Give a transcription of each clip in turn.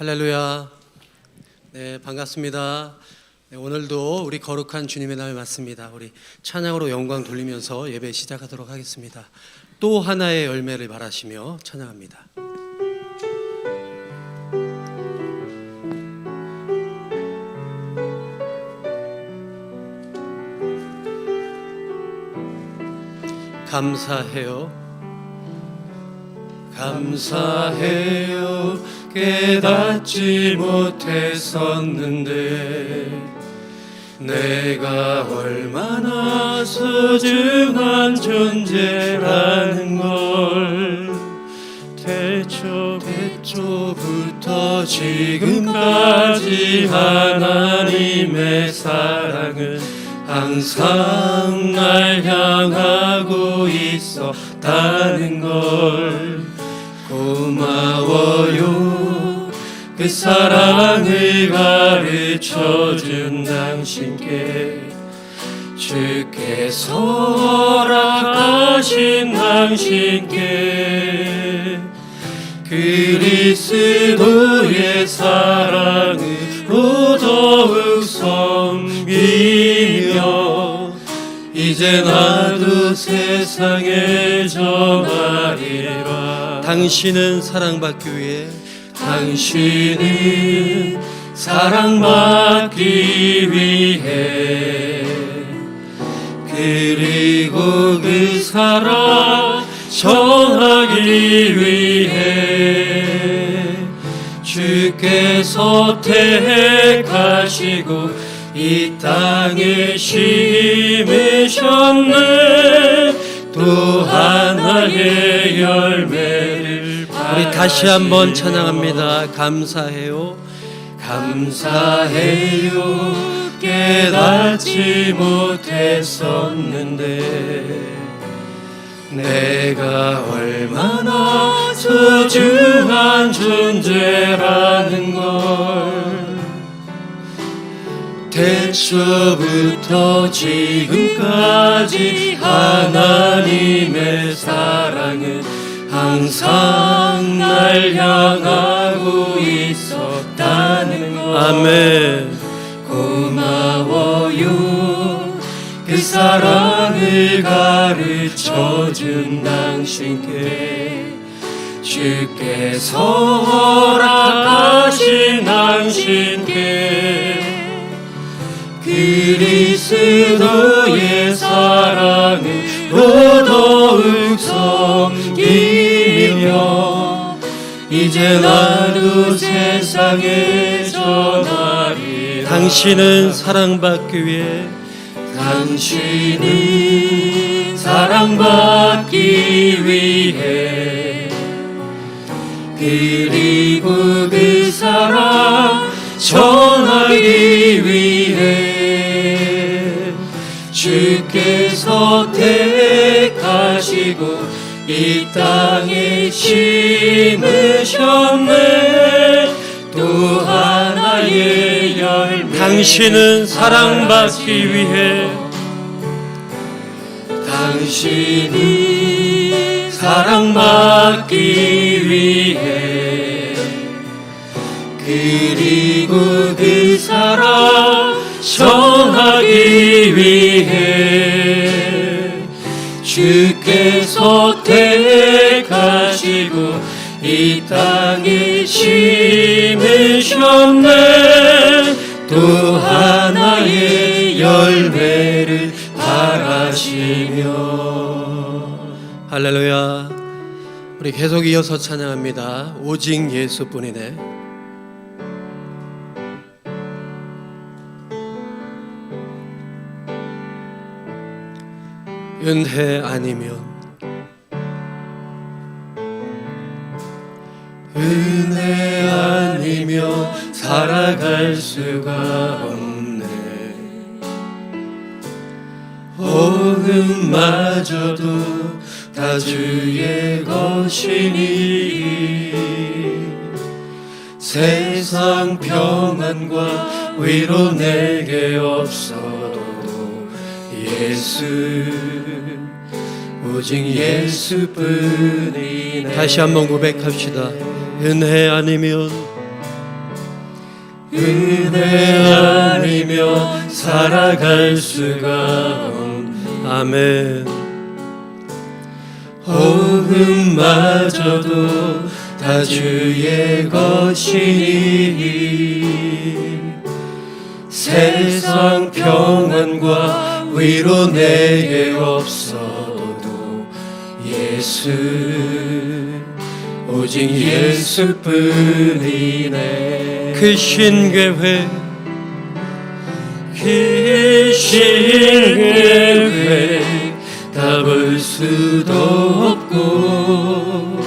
할렐루야. 네, 반갑습니다. 네, 오늘도 우리 거룩한 주님의 날 맞습니다. 우리 찬양으로 영광 돌리면서 예배 시작하도록 하겠습니다. 또 하나의 열매를 바라시며 찬양합니다. 감사해요. 감사해요. 깨닫지 못했었는데 내가 얼마나 소중한 존재라는 걸 태초부터 지금까지 하나님의 사랑은 항상 날 향하고 있었다는 걸 고마워요. 그 사랑을 가르쳐준 당신께 주께서 허락하신 당신께 그리스도의 사랑으로 더욱 섬기며 이제 나도 세상에 전하리라. 당신은 사랑받기 위해 당신은 사랑받기 위해 그리고 그 사랑 전하기 위해 주께서 택하시고 이 땅에 심으셨네. 또 하나의 열매를 우리 다시 한번 찬양합니다. 감사해요. 감사해요. 깨닫지 못했었는데 내가 얼마나 소중한 존재라는 걸 태초부터 지금까지 하나님의 사랑은 항상 날 향하고 있었다는 것. 아멘. 고마워요. 그 사랑을 가르쳐준 당신께 주께서 허락하신 당신께 그리스도의 사랑으로 더욱 섬기며 이제 나도 세상에 전하리라. 당신은 사랑받기 위해 당신은 사랑받기 위해 그리고 그 사랑 전하기 위해 주께서 택하시고 이 땅에 심으셨네. 또 하나의 열매. 당신은 사랑받기 위해 당신은 사랑받기 위해 그리고 그 사랑 전하기 위해 주께서 택하시고 이 땅에 심으셨네. 또 하나의 열매를 바라시며. 할렐루야. 우리 계속 이어서 찬양합니다. 오직 예수뿐이네. 은혜 아니면 은혜 아니면 살아갈 수가 없네. 호흡마저도 다 주의 것이니 세상 평안과 위로 내게 없어도 예수 오직 예수뿐이네. 다시 한번 고백합시다. 은혜 아니면 은혜 아니면 살아갈 수가 없네. 아멘. 호흡마저도 다 주의 것이니 세상 평안과 위로 내게 없어도 예수, 오직 예수뿐이네. 그 신계획, 그 신계획 다 볼 수도 없고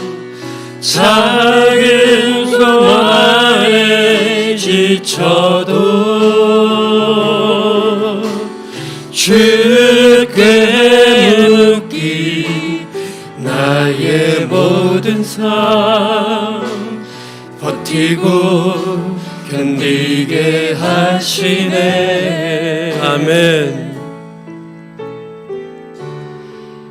작은 소망에 지쳐도 주께 묻기 나의 모든 삶 버티고 견디게 하시네. 아멘.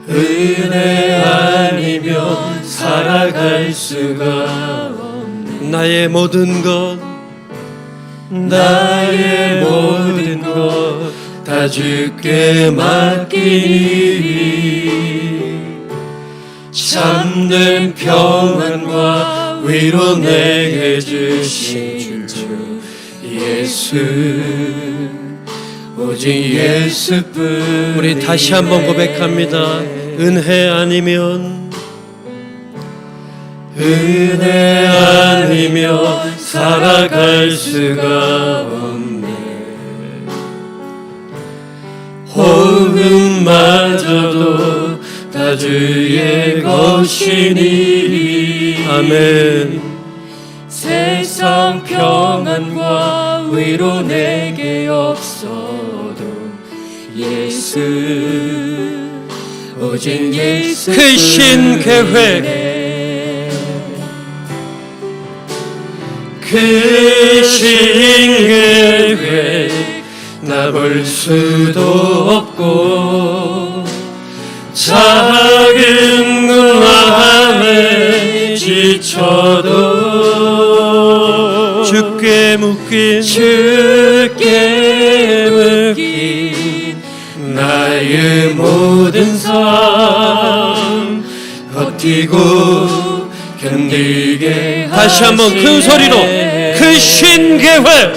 은혜 아니면 살아갈 수가 없네. 나의 모든 것, 나의 모든 것 다 주께 맡기니 참된 평안과 위로 내게 주신 주 예수, 오직 예수뿐. 우리 다시 한번 고백합니다. 은혜 아니면, 은혜 아니면 살아갈 수가 없네. 호흡마저도 다 주의 것이니 아멘. 세상 평안과 위로 내게 없어도 예수, 오직 예수 그 신계획, 그 신계획 나 볼 수도 없고 작은 마음에 지쳐도 주께 묶인 나의 모든 삶 버티고 견디게 다시 한번 큰 소리로 그 신계획,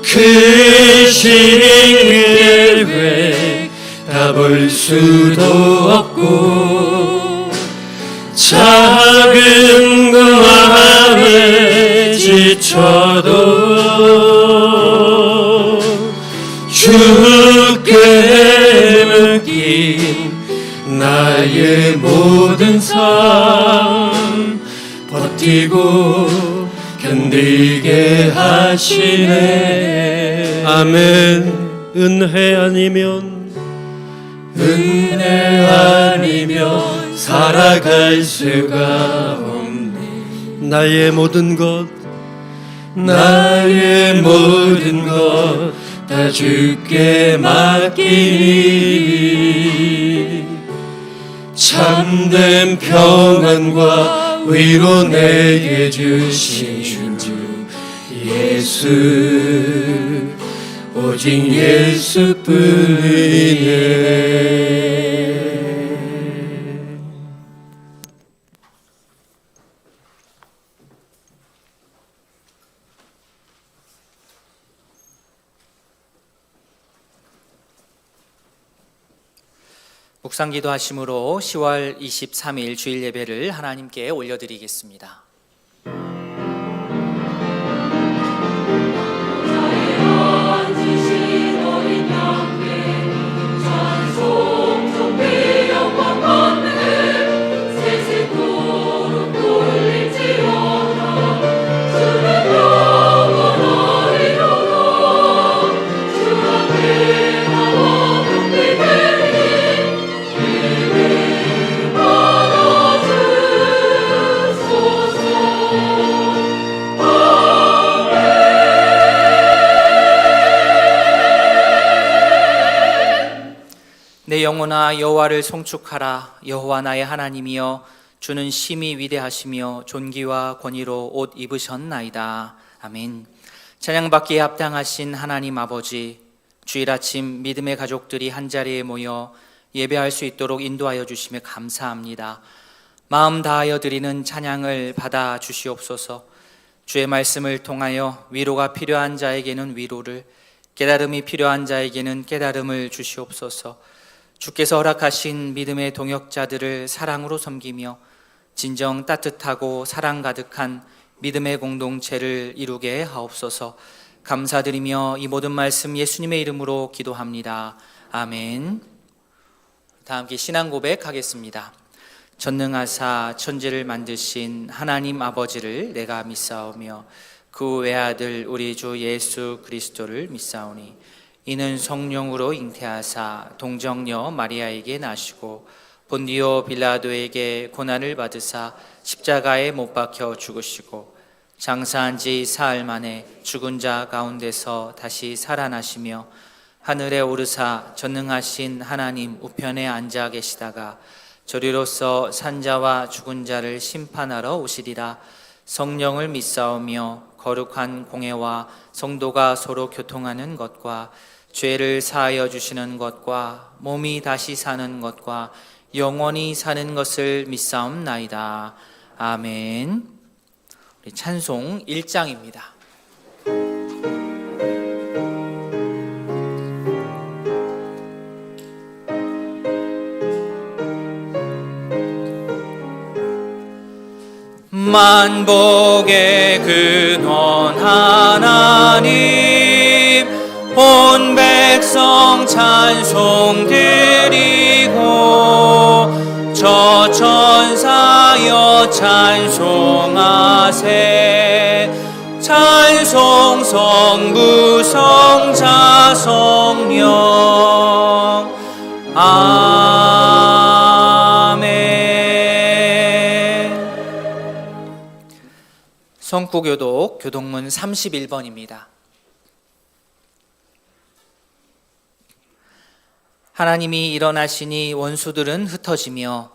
그 신계획 다 볼 수도 없고 작은 그 마음에 지쳐도 주께 맡긴 나의 모든 삶 버티고 견디게 하시네. 아멘. 은혜 아니면, 은혜 아니면 살아갈 수가 없네. 나의 모든 것, 나의 모든 것 다 주께 맡기니 참된 평안과 위로 내게 주신 주 예수, 오직 예수뿐이네. 묵상기도 하심으로 10월 23일 주일 예배를 하나님께 올려드리겠습니다. 내 영혼아 여호와를 송축하라. 여호와 나의 하나님이여 주는 심히 위대하시며 존귀와 권위로 옷 입으셨나이다. 아멘. 찬양받기에 합당하신 하나님 아버지, 주일 아침 믿음의 가족들이 한자리에 모여 예배할 수 있도록 인도하여 주시며 감사합니다. 마음 다하여 드리는 찬양을 받아 주시옵소서. 주의 말씀을 통하여 위로가 필요한 자에게는 위로를, 깨달음이 필요한 자에게는 깨달음을 주시옵소서. 주께서 허락하신 믿음의 동역자들을 사랑으로 섬기며 진정 따뜻하고 사랑 가득한 믿음의 공동체를 이루게 하옵소서. 감사드리며 이 모든 말씀 예수님의 이름으로 기도합니다. 아멘. 다 함께 신앙 고백하겠습니다. 전능하사 천지를 만드신 하나님 아버지를 내가 믿사오며 그 외아들 우리 주 예수 그리스도를 믿사오니 이는 성령으로 잉태하사 동정녀 마리아에게 나시고 본디오 빌라도에게 고난을 받으사 십자가에 못 박혀 죽으시고 장사한 지 사흘 만에 죽은 자 가운데서 다시 살아나시며 하늘에 오르사 전능하신 하나님 우편에 앉아 계시다가 저리로서 산자와 죽은 자를 심판하러 오시리라. 성령을 믿사오며 거룩한 공회와 성도가 서로 교통하는 것과 죄를 사하여 주시는 것과 몸이 다시 사는 것과 영원히 사는 것을 믿사옵나이다. 아멘. 우리 찬송 1장입니다. 만복의 근원 하나님, 온 백성 찬송 드리고 저 천사여 찬송하세. 찬송 성부 성자 성령. 성구교독 교독문 31번입니다. 하나님이 일어나시니 원수들은 흩어지며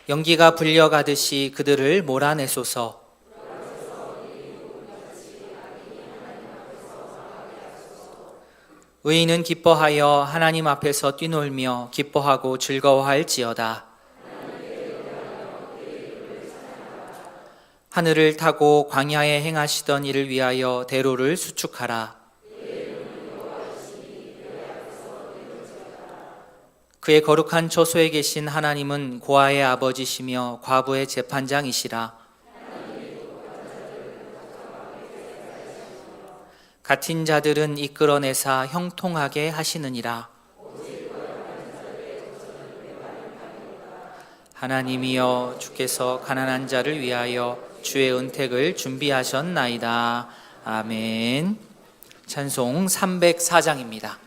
연기가 불려가듯이 그들을 몰아내소서. 의인은 기뻐하여 하나님 앞에서 뛰놀며 기뻐하고 즐거워할지어다. 하늘을 타고 광야에 행하시던 이를 위하여 대로를 수축하라. 그의 거룩한 처소에 계신 하나님은 고아의 아버지시며 과부의 재판장이시라. 같은 자들은 이끌어내사 형통하게 하시느니라. 하나님이여, 주께서 가난한 자를 위하여 주의 은택을 준비하셨나이다. 아멘. 찬송 304장입니다.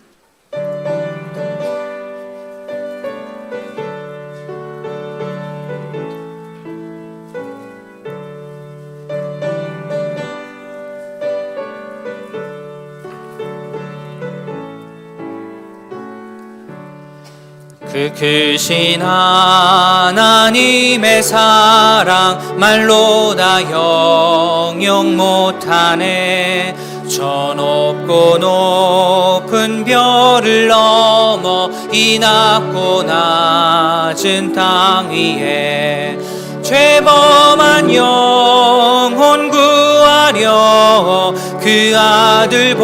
그 크신 하나님의 사랑 말로 다 형용 못하네. 저 높고 높은 별을 넘어 이 낮고 낮은 땅 위에 죄범한 영혼 구하려 그 아들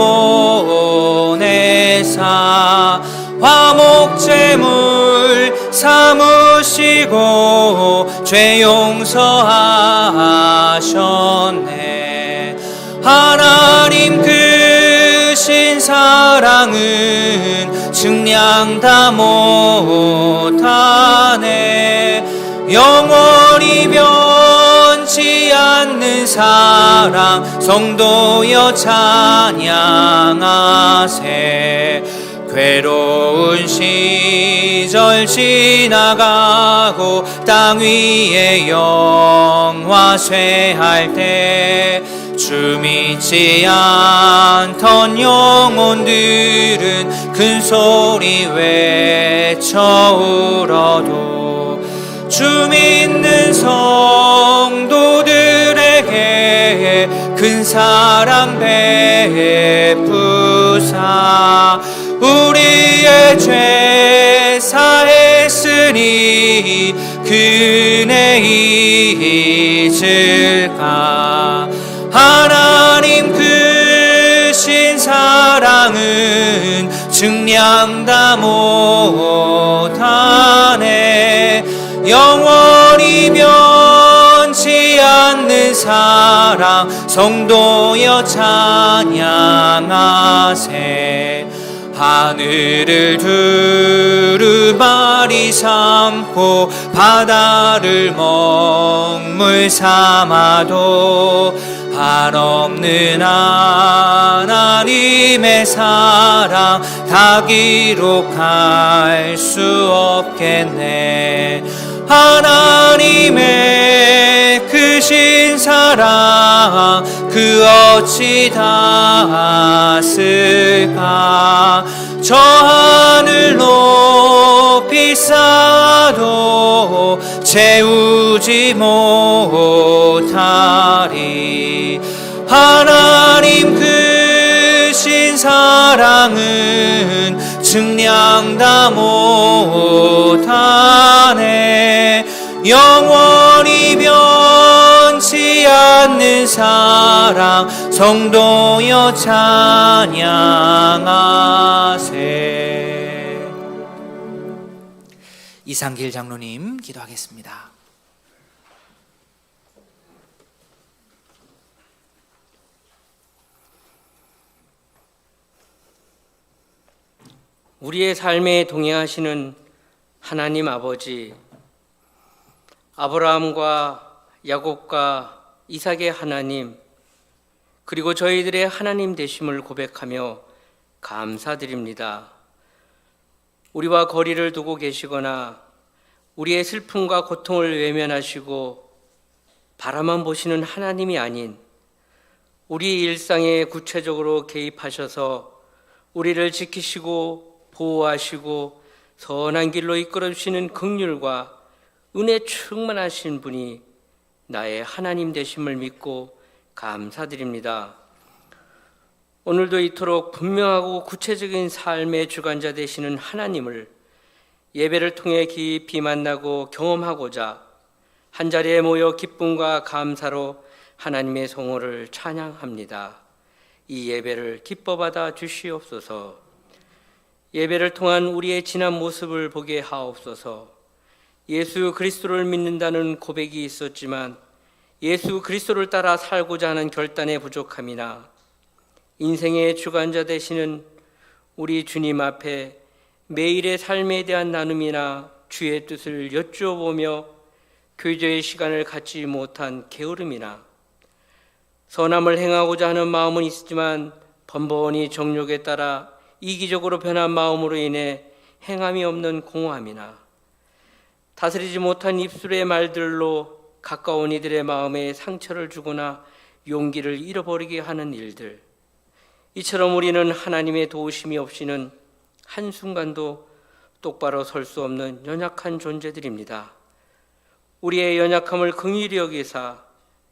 보내사 화목제물 삼으시고 죄 용서하셨네. 하나님 크신 사랑은 측량 다 못하네. 영원히 변치 않는 사랑 성도여 찬양하세. 괴로운 시절 지나가고 땅 위에 영화 쇠할 때 주 믿지 않던 영혼들은 큰 소리 외쳐 울어도 주 믿는 성 사랑 베푸사 우리의 죄 사했으니 그네 잊을까. 하나님 크신 사랑은 증량 다 못하네. 영원히 변치 않는 사랑 성도여 찬양하세. 하늘을 두루마리 삼고 바다를 먹물 삼아도 한없는 하나님의 사랑 다 기록할 수 없겠네. 하나님의 크신 사랑 그 어찌 닿았을까. 저 하늘 높이 쌓아도 채우지 못하리. 하나님 크신 사랑은 증량 다 못하네. 영원히 변치 않는 사랑 성도여 찬양하세. 이상길 장로님 기도하겠습니다. 우리의 삶에 동행하시는 하나님 아버지, 아브라함과 야곱과 이삭의 하나님, 그리고 저희들의 하나님 되심을 고백하며 감사드립니다. 우리와 거리를 두고 계시거나 우리의 슬픔과 고통을 외면하시고 바라만 보시는 하나님이 아닌 우리 일상에 구체적으로 개입하셔서 우리를 지키시고 보호하시고 선한 길로 이끌어주시는 긍휼과 은혜 충만하신 분이 나의 하나님 되심을 믿고 감사드립니다. 오늘도 이토록 분명하고 구체적인 삶의 주관자 되시는 하나님을 예배를 통해 깊이 만나고 경험하고자 한자리에 모여 기쁨과 감사로 하나님의 성호를 찬양합니다. 이 예배를 기뻐 받아 주시옵소서. 예배를 통한 우리의 지난 모습을 보게 하옵소서. 예수 그리스도를 믿는다는 고백이 있었지만 예수 그리스도를 따라 살고자 하는 결단의 부족함이나 인생의 주관자 되시는 우리 주님 앞에 매일의 삶에 대한 나눔이나 주의 뜻을 여쭈어보며 교제의 시간을 갖지 못한 게으름이나 선함을 행하고자 하는 마음은 있지만 번번이 정욕에 따라 이기적으로 변한 마음으로 인해 행함이 없는 공허함이나 다스리지 못한 입술의 말들로 가까운 이들의 마음에 상처를 주거나 용기를 잃어버리게 하는 일들, 이처럼 우리는 하나님의 도우심이 없이는 한순간도 똑바로 설 수 없는 연약한 존재들입니다. 우리의 연약함을 긍휼히 여기사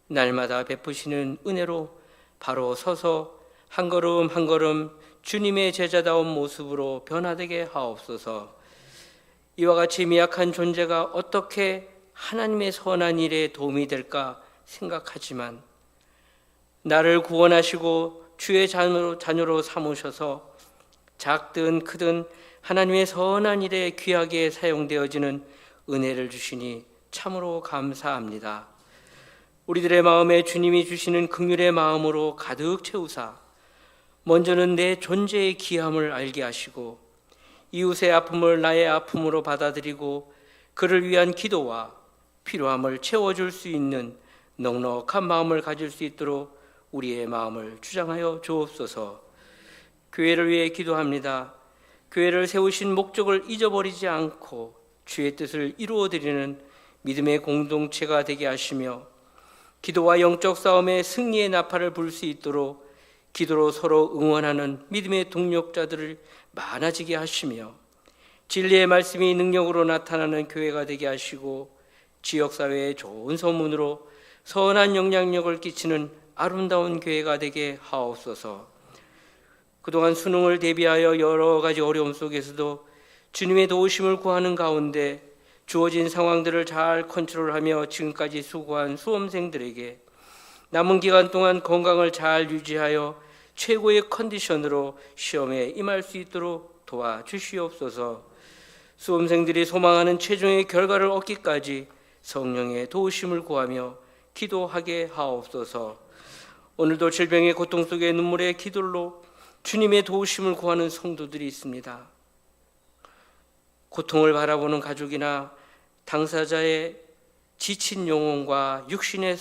날마다 베푸시는 은혜로 바로 서서 한 걸음 한 걸음 주님의 제자다운 모습으로 변화되게 하옵소서. 이와 같이 미약한 존재가 어떻게 하나님의 선한 일에 도움이 될까 생각하지만 나를 구원하시고 주의 자녀로 삼으셔서 작든 크든 하나님의 선한 일에 귀하게 사용되어지는 은혜를 주시니 참으로 감사합니다. 우리들의 마음에 주님이 주시는 긍휼의 마음으로 가득 채우사 먼저는 내 존재의 귀함을 알게 하시고 이웃의 아픔을 나의 아픔으로 받아들이고 그를 위한 기도와 필요함을 채워줄 수 있는 넉넉한 마음을 가질 수 있도록 우리의 마음을 주장하여 주옵소서. 교회를 위해 기도합니다. 교회를 세우신 목적을 잊어버리지 않고 주의 뜻을 이루어드리는 믿음의 공동체가 되게 하시며 기도와 영적 싸움의 승리의 나팔을 불 수 있도록 기도로 서로 응원하는 믿음의 동력자들을 많아지게 하시며 진리의 말씀이 능력으로 나타나는 교회가 되게 하시고 지역사회의 좋은 소문으로 선한 영향력을 끼치는 아름다운 교회가 되게 하옵소서. 그동안 수능을 대비하여 여러 가지 어려움 속에서도 주님의 도우심을 구하는 가운데 주어진 상황들을 잘 컨트롤하며 지금까지 수고한 수험생들에게 남은 기간 동안 건강을 잘 유지하여 최고의 컨디션으로 시험에 임할 수 있도록 도와주시옵소서. 수험생들이 소망하는 최종의 결과를 얻기까지 성령의 도우심을 구하며 기도하게 하옵소서. 오늘도 질병의 고통 속에 눈물의 기도로 주님의 도우심을 구하는 성도들이 있습니다. 고통을 바라보는 가족이나 당사자의 지친 영혼과 육신의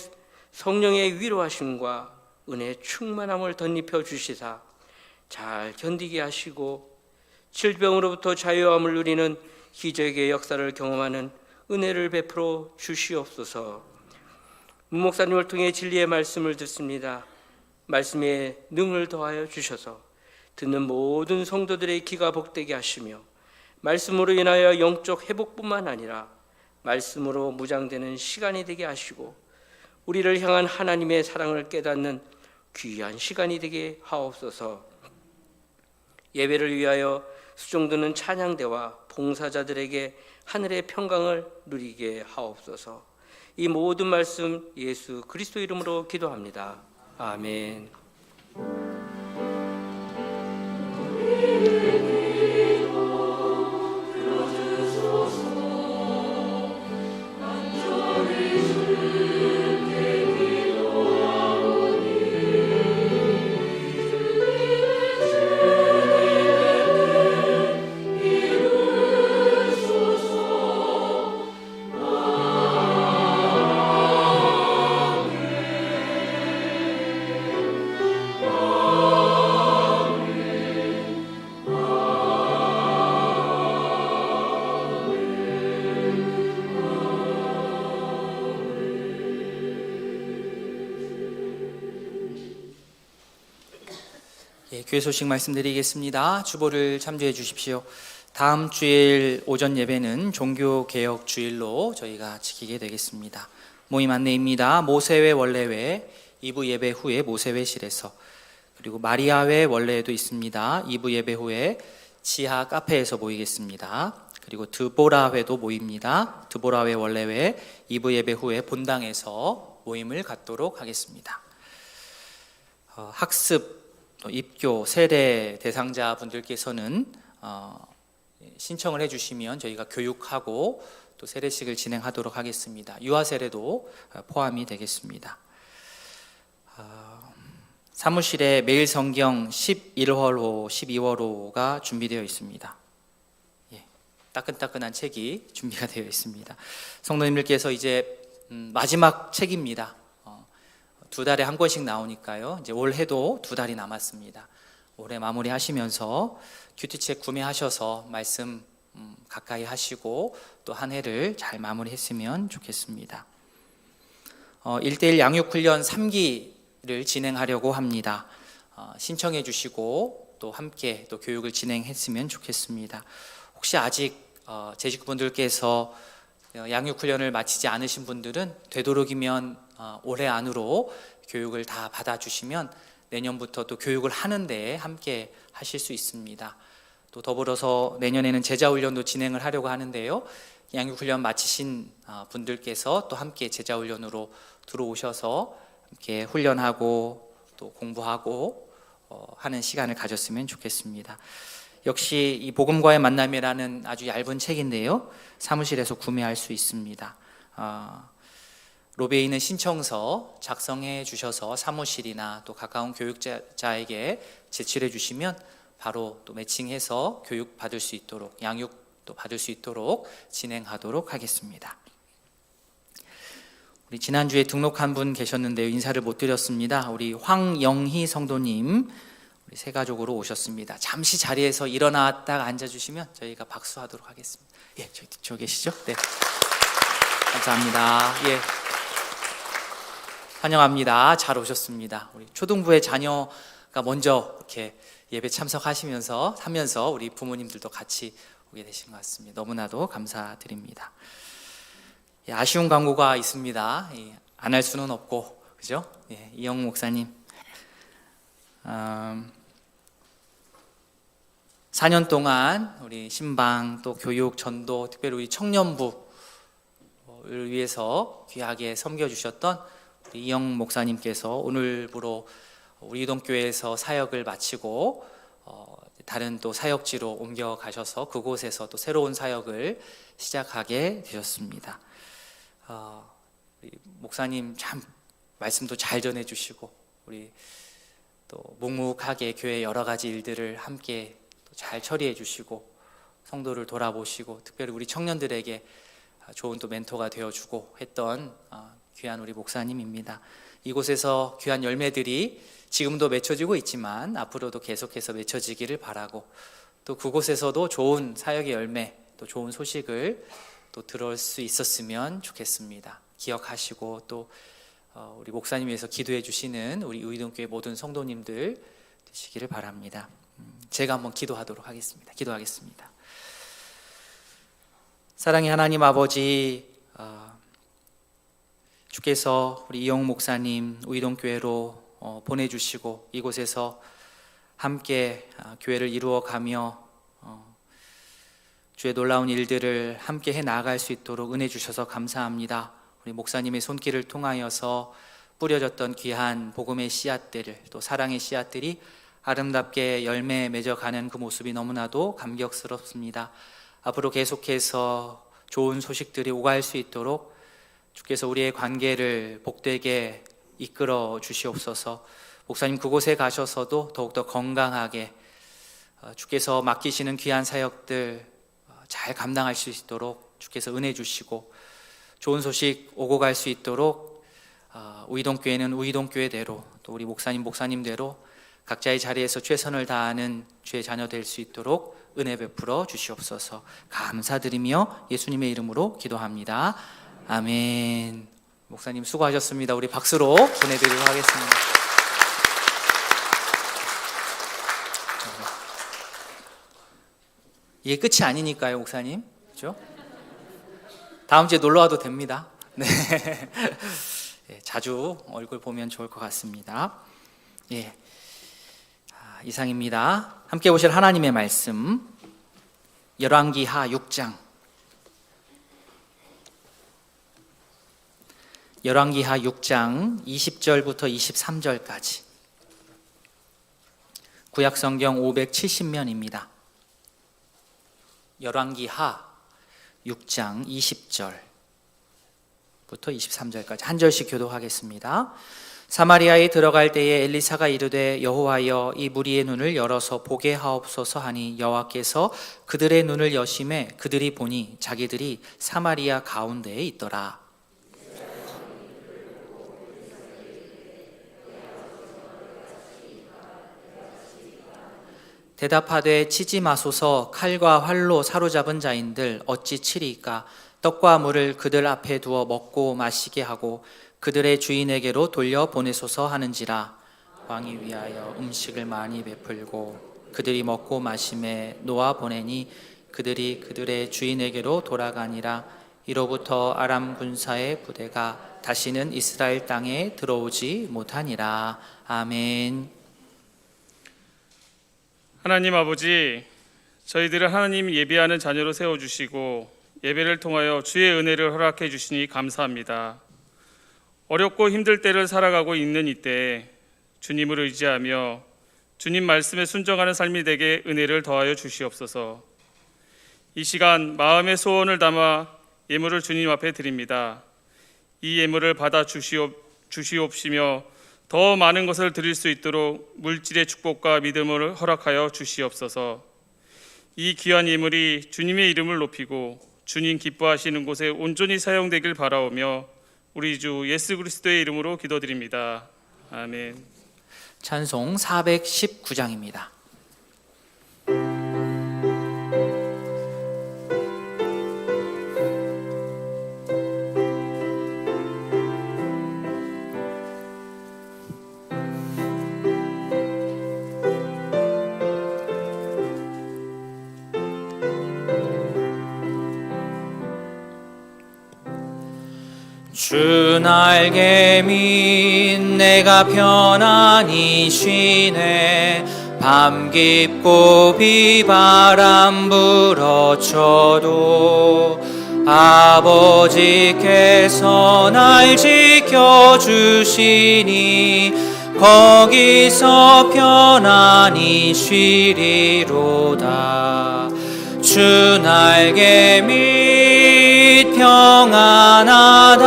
성령의 위로하심과 은혜의 충만함을 덧입혀 주시사 잘 견디게 하시고 질병으로부터 자유함을 누리는 기적의 역사를 경험하는 은혜를 베풀어 주시옵소서. 문 목사님을 통해 진리의 말씀을 듣습니다. 말씀에 능을 더하여 주셔서 듣는 모든 성도들의 귀가 복되게 하시며 말씀으로 인하여 영적 회복뿐만 아니라 말씀으로 무장되는 시간이 되게 하시고 우리를 향한 하나님의 사랑을 깨닫는 귀한 시간이 되게 하옵소서. 예배를 위하여 수종드는 찬양대와 봉사자들에게 하늘의 평강을 누리게 하옵소서. 이 모든 말씀 예수 그리스도 이름으로 기도합니다. 아멘. 교회 소식 말씀드리겠습니다. 주보를 참조해 주십시오. 다음 주일 오전 예배는 종교개혁 주일로 저희가 지키게 되겠습니다. 모임 안내입니다. 모세회 원래회 2부 예배 후에 모세회실에서, 그리고 마리아회 원래회도 있습니다. 2부 예배 후에 지하 카페에서 모이겠습니다. 그리고 드보라회도 모입니다. 드보라회 원래회 2부 예배 후에 본당에서 모임을 갖도록 하겠습니다. 학습 입교 세례 대상자 분들께서는 신청을 해주시면 저희가 교육하고 또 세례식을 진행하도록 하겠습니다. 유아 세례도 포함이 되겠습니다. 사무실에 매일 성경 11월호, 12월호가 준비되어 있습니다. 따끈따끈한 책이 준비가 되어 있습니다. 성도님들께서 이제 마지막 책입니다. 2달에 한 권씩 나오니까요. 이제 올해도 2달이 남았습니다. 올해 마무리하시면서 큐티책 구매하셔서 말씀 가까이 하시고 또 한 해를 잘 마무리했으면 좋겠습니다. 1:1 양육훈련 3기를 진행하려고 합니다. 신청해 주시고 또 함께 또 교육을 진행했으면 좋겠습니다. 혹시 아직 제 식구분들께서 양육훈련을 마치지 않으신 분들은 되도록이면 올해 안으로 교육을 다 받아주시면 내년부터 또 교육을 하는데 함께 하실 수 있습니다. 또 더불어서 내년에는 제자훈련도 진행을 하려고 하는데요. 양육훈련 마치신 분들께서 또 함께 제자훈련으로 들어오셔서 함께 훈련하고 또 공부하고 하는 시간을 가졌으면 좋겠습니다. 역시 이 복음과의 만남이라는 아주 얇은 책인데요. 사무실에서 구매할 수 있습니다. 로비에 있는 신청서 작성해 주셔서 사무실이나 또 가까운 교육자에게 제출해 주시면 바로 또 매칭해서 교육 받을 수 있도록, 양육도 받을 수 있도록 진행하도록 하겠습니다. 우리 지난주에 등록한 분 계셨는데요. 인사를 못 드렸습니다. 우리 황영희 성도님, 우리 새 가족으로 오셨습니다. 잠시 자리에서 일어나 딱 앉아주시면 저희가 박수하도록 하겠습니다. 예, 저 계시죠? 네. 감사합니다. 예. 환영합니다. 잘 오셨습니다. 우리 초등부의 자녀가 먼저 이렇게 예배 참석하시면서 하면서 우리 부모님들도 같이 오게 되신 것 같습니다. 너무나도 감사드립니다. 예, 아쉬운 광고가 있습니다. 안 할 수는 없고 그죠? 예, 이영 목사님. 4년 동안 우리 신방 또 교육 전도 특별히 우리 청년부를 위해서 귀하게 섬겨주셨던 우리 이영 목사님께서 오늘부로 우리 이동교회에서 사역을 마치고 다른 또 사역지로 옮겨가셔서 그곳에서 또 새로운 사역을 시작하게 되셨습니다. 우리 목사님 참 말씀도 잘 전해주시고 우리 또 묵묵하게 교회 여러 가지 일들을 함께 잘 처리해 주시고 성도를 돌아보시고 특별히 우리 청년들에게 좋은 또 멘토가 되어주고 했던 귀한 우리 목사님입니다. 이곳에서 귀한 열매들이 지금도 맺혀지고 있지만 앞으로도 계속해서 맺혀지기를 바라고 또 그곳에서도 좋은 사역의 열매 또 좋은 소식을 또 들을 수 있었으면 좋겠습니다. 기억하시고 또 우리 목사님 위해서 기도해 주시는 우리 의동교회 모든 성도님들 되시기를 바랍니다. 제가 한번 기도하도록 하겠습니다. 기도하겠습니다. 사랑의 하나님 아버지, 주께서 우리 이영 목사님 의동교회로 보내주시고 이곳에서 함께 교회를 이루어가며 주의 놀라운 일들을 함께 해 나아갈 수 있도록 은혜 주셔서 감사합니다. 우리 목사님의 손길을 통하여서 뿌려졌던 귀한 복음의 씨앗들을 또 사랑의 씨앗들이 아름답게 열매 맺어가는 그 모습이 너무나도 감격스럽습니다. 앞으로 계속해서 좋은 소식들이 오갈 수 있도록 주께서 우리의 관계를 복되게 이끌어 주시옵소서. 목사님 그곳에 가셔서도 더욱더 건강하게 주께서 맡기시는 귀한 사역들 잘 감당할 수 있도록 주께서 은혜 주시고 좋은 소식 오고 갈 수 있도록 우이동교회는 우이동교회대로 또 우리 목사님대로 각자의 자리에서 최선을 다하는 주의 자녀 될 수 있도록 은혜 베풀어 주시옵소서. 감사드리며 예수님의 이름으로 기도합니다. 아멘. 목사님 수고하셨습니다. 우리 박수로 보내드리도록 하겠습니다. 이게 끝이 아니니까요, 목사님. 그렇죠? 다음 주에 놀러 와도 됩니다. 네. 자주 얼굴 보면 좋을 것 같습니다. 예. 이상입니다. 함께 보실 하나님의 말씀 열왕기하 6장 열왕기하 6장 20절부터 23절까지 구약성경 570면입니다. 열왕기하 6장 20절부터 23절까지 한 절씩 교도하겠습니다. 사마리아에 들어갈 때에 엘리사가 이르되 여호와여 이 무리의 눈을 열어서 보게 하옵소서 하니 여호와께서 그들의 눈을 여심해 그들이 보니 자기들이 사마리아 가운데에 있더라. 대답하되 치지 마소서. 칼과 활로 사로잡은 자인들 어찌 치리이까. 떡과 물을 그들 앞에 두어 먹고 마시게 하고 그들의 주인에게로 돌려 보내소서 하는지라. 왕이 위하여 음식을 많이 베풀고 그들이 먹고 마심에 놓아 보내니 그들이 그들의 주인에게로 돌아가니라. 이로부터 아람 군사의 부대가 다시는 이스라엘 땅에 들어오지 못하니라. 아멘. 하나님 아버지, 저희들을 하나님 예배하는 자녀로 세워주시고 예배를 통하여 주의 은혜를 허락해 주시니 감사합니다. 어렵고 힘들 때를 살아가고 있는 이때 주님을 의지하며 주님 말씀에 순종하는 삶이 되게 은혜를 더하여 주시옵소서. 이 시간 마음의 소원을 담아 예물을 주님 앞에 드립니다. 이 예물을 받아 주시옵시며 더 많은 것을 드릴 수 있도록 물질의 축복과 믿음을 허락하여 주시옵소서. 이 귀한 예물이 주님의 이름을 높이고 주님 기뻐하시는 곳에 온전히 사용되길 바라오며 우리 주 예수 그리스도의 이름으로 기도드립니다. 아멘. 찬송 419장입니다. 주 날개 밑 내가 편안히 쉬네. 밤 깊고 비바람 불어쳐도 아버지께서 날 지켜주시니 거기서 편안히 쉬리로다. 주 날개 밑 평안하다.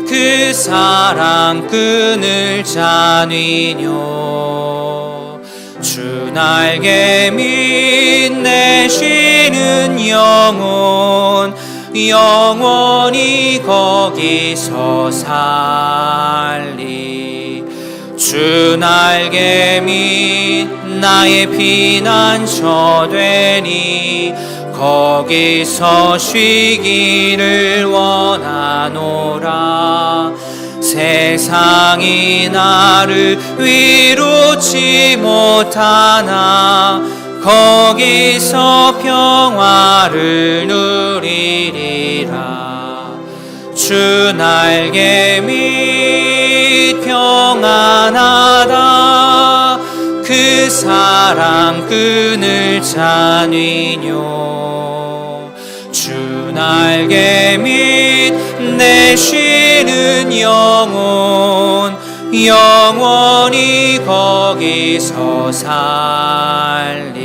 그 사랑 끈을 짜니뇨. 주 날개 밑 내 쉬는 영혼 영원히 거기서 살리. 주 날개 밑 나의 피난처 되니 거기서 쉬기를 원하노라. 세상이 나를 위로치 못하나 거기서 평화를 누리리라. 주 날개 밑 평안하다. 그 사랑 끈을 짜니뇨. 주 날개 밑 내 쉬는 영혼 영원히 거기서 살리.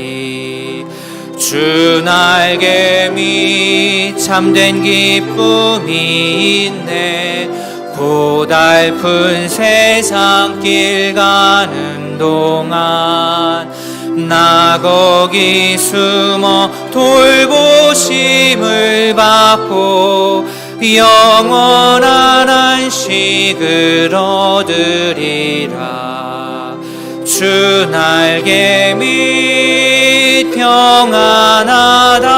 주 날개 밑 참된 기쁨이 있네. 고달픈 세상 길 가는 동안 나 거기 숨어 돌보심을 받고 영원한 안식을 얻으리라. 주 날개 밑 평안하다.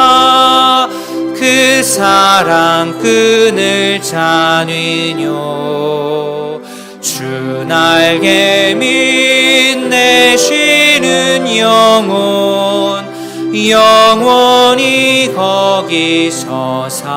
그 사랑 끈을 짜니뇨. 주 날개 밑 내 쉬는 영혼 영원히 거기서 살리.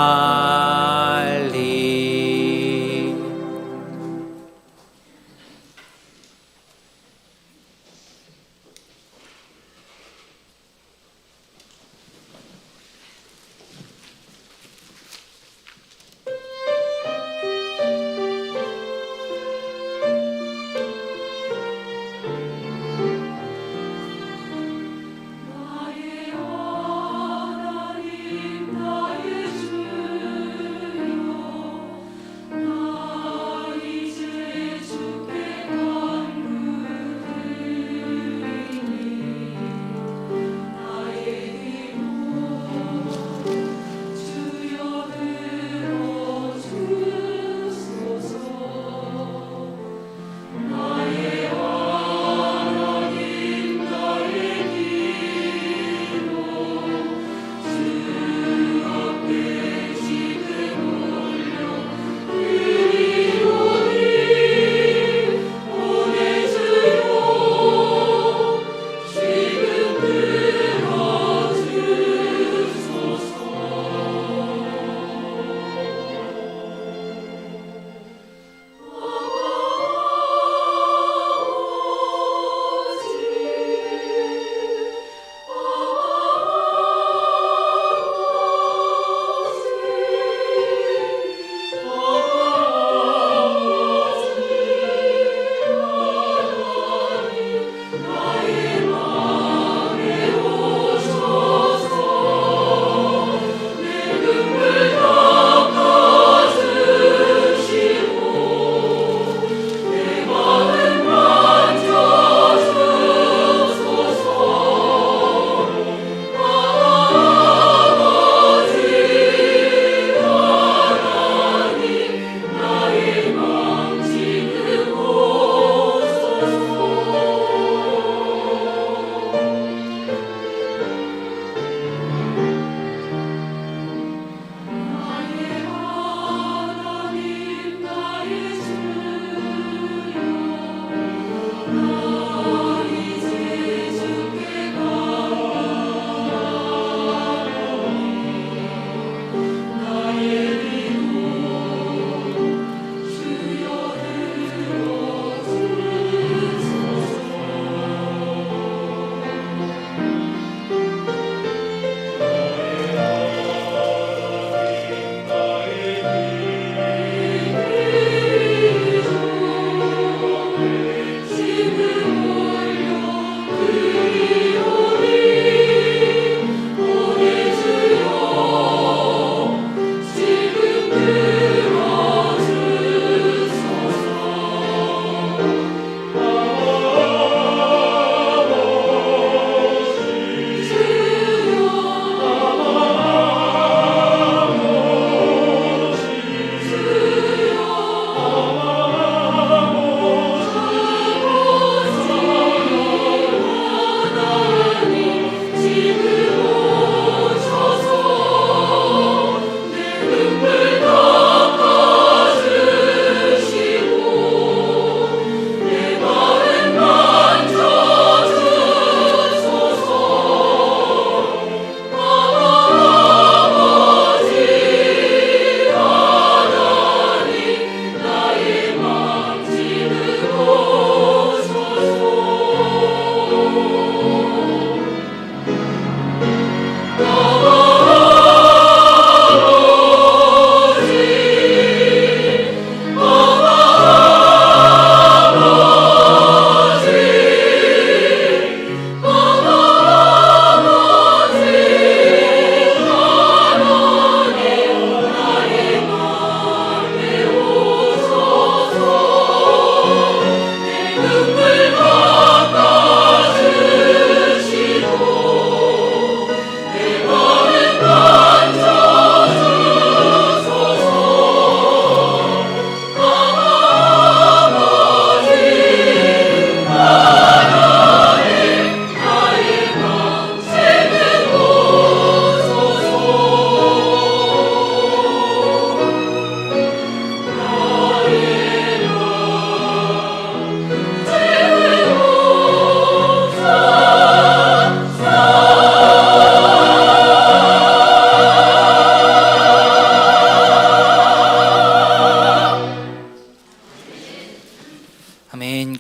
나의 하나님 나의 주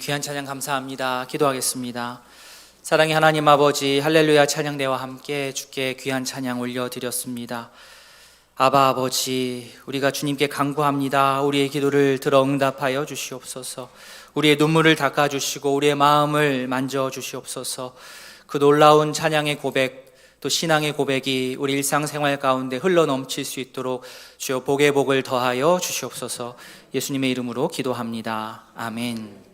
귀한 찬양 감사합니다. 기도하겠습니다. 사랑의 하나님 아버지, 할렐루야 찬양대와 함께 주께 귀한 찬양 올려드렸습니다. 아바 아버지, 우리가 주님께 간구합니다. 우리의 기도를 들어 응답하여 주시옵소서. 우리의 눈물을 닦아주시고 우리의 마음을 만져주시옵소서. 그 놀라운 찬양의 고백, 또 신앙의 고백이 우리 일상생활 가운데 흘러넘칠 수 있도록 주여 복의 복을 더하여 주시옵소서. 예수님의 이름으로 기도합니다. 아멘.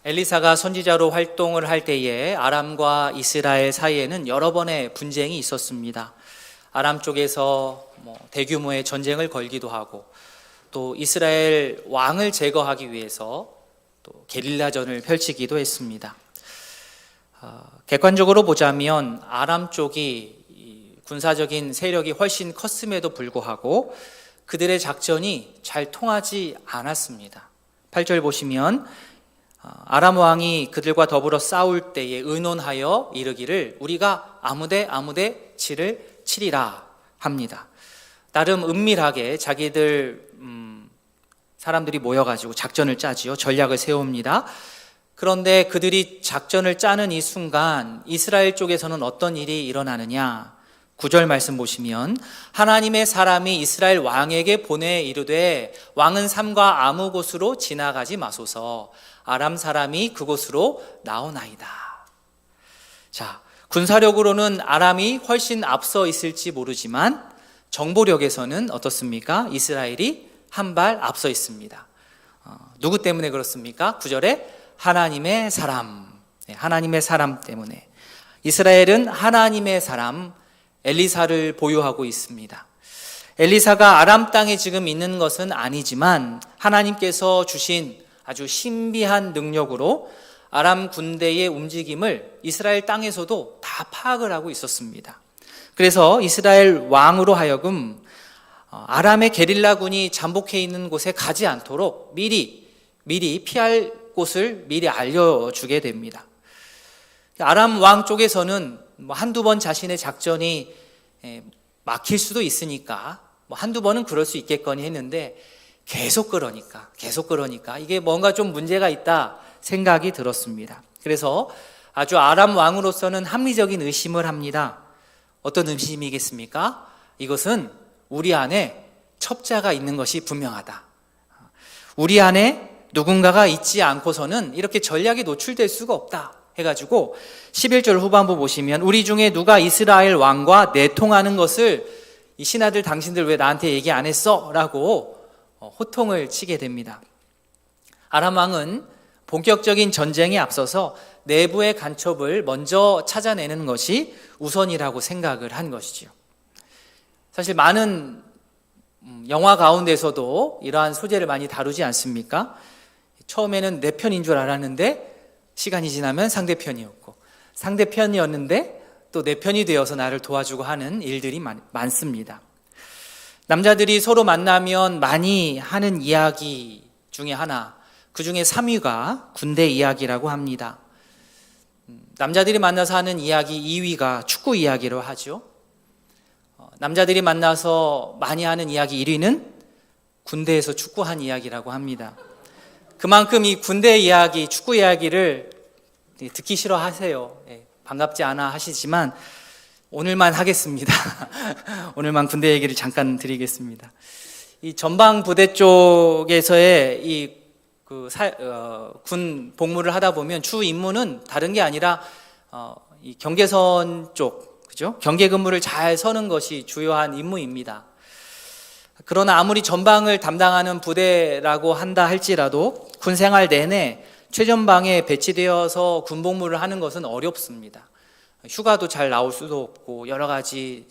엘리사가 선지자로 활동을 할 때에 아람과 이스라엘 사이에는 여러 번의 분쟁이 있었습니다. 아람 쪽에서 대규모의 전쟁을 걸기도 하고, 또 이스라엘 왕을 제거하기 위해서 또 게릴라전을 펼치기도 했습니다. 객관적으로 보자면 아람 쪽이 군사적인 세력이 훨씬 컸음에도 불구하고 그들의 작전이 잘 통하지 않았습니다. 8절 보시면 아람 왕이 그들과 더불어 싸울 때에 의논하여 이르기를 우리가 아무데 치를 치리라 합니다. 나름 은밀하게 자기들 사람들이 모여가지고 작전을 짜지요. 전략을 세웁니다. 그런데 그들이 작전을 짜는 이 순간 이스라엘 쪽에서는 어떤 일이 일어나느냐? 9절 말씀 보시면 하나님의 사람이 이스라엘 왕에게 보내 이르되 왕은 삼가 아무 곳으로 지나가지 마소서. 아람 사람이 그곳으로 나오나이다. 자, 군사력으로는 아람이 훨씬 앞서 있을지 모르지만 정보력에서는 어떻습니까? 이스라엘이 한 발 앞서 있습니다. 누구 때문에 그렇습니까? 9절에 하나님의 사람, 하나님의 사람 때문에. 이스라엘은 하나님의 사람 엘리사를 보유하고 있습니다. 엘리사가 아람 땅에 지금 있는 것은 아니지만 하나님께서 주신 아주 신비한 능력으로 아람 군대의 움직임을 이스라엘 땅에서도 다 파악을 하고 있었습니다. 그래서 이스라엘 왕으로 하여금 아람의 게릴라군이 잠복해 있는 곳에 가지 않도록 미리 피할 곳을 미리 알려주게 됩니다. 아람 왕 쪽에서는 한두 번 자신의 작전이 막힐 수도 있으니까 한두 번은 그럴 수 있겠거니 했는데 계속 그러니까 이게 뭔가 좀 문제가 있다 생각이 들었습니다. 그래서 아주 아람 왕으로서는 합리적인 의심을 합니다. 어떤 의심이겠습니까? 이것은 우리 안에 첩자가 있는 것이 분명하다. 우리 안에 누군가가 있지 않고서는 이렇게 전략이 노출될 수가 없다 해가지고 11절 후반부 보시면 우리 중에 누가 이스라엘 왕과 내통하는 것을 이 신하들 당신들 왜 나한테 얘기 안 했어? 라고 호통을 치게 됩니다. 아람 왕은 본격적인 전쟁에 앞서서 내부의 간첩을 먼저 찾아내는 것이 우선이라고 생각을 한 것이죠. 사실 많은 영화 가운데서도 이러한 소재를 많이 다루지 않습니까? 처음에는 내 편인 줄 알았는데 시간이 지나면 상대편이었고, 상대편이었는데 또 내 편이 되어서 나를 도와주고 하는 일들이 많습니다. 남자들이 서로 만나면 많이 하는 이야기 중에 하나, 그 중에 3위가 군대 이야기라고 합니다. 남자들이 만나서 하는 이야기 2위가 축구 이야기로 하죠. 남자들이 만나서 많이 하는 이야기 1위는 군대에서 축구한 이야기라고 합니다. 그만큼 이 군대 이야기, 축구 이야기를 듣기 싫어하세요. 반갑지 않아 하시지만 오늘만 하겠습니다. 오늘만 군대 얘기를 잠깐 드리겠습니다. 이 전방 부대 쪽에서의 군 복무를 하다 보면 주 임무는 다른 게 아니라 이 경계선 쪽, 그죠? 경계 근무를 잘 서는 것이 주요한 임무입니다. 그러나 아무리 전방을 담당하는 부대라고 한다 할지라도 군 생활 내내 최전방에 배치되어서 군 복무를 하는 것은 어렵습니다. 휴가도 잘 나올 수도 없고 여러 가지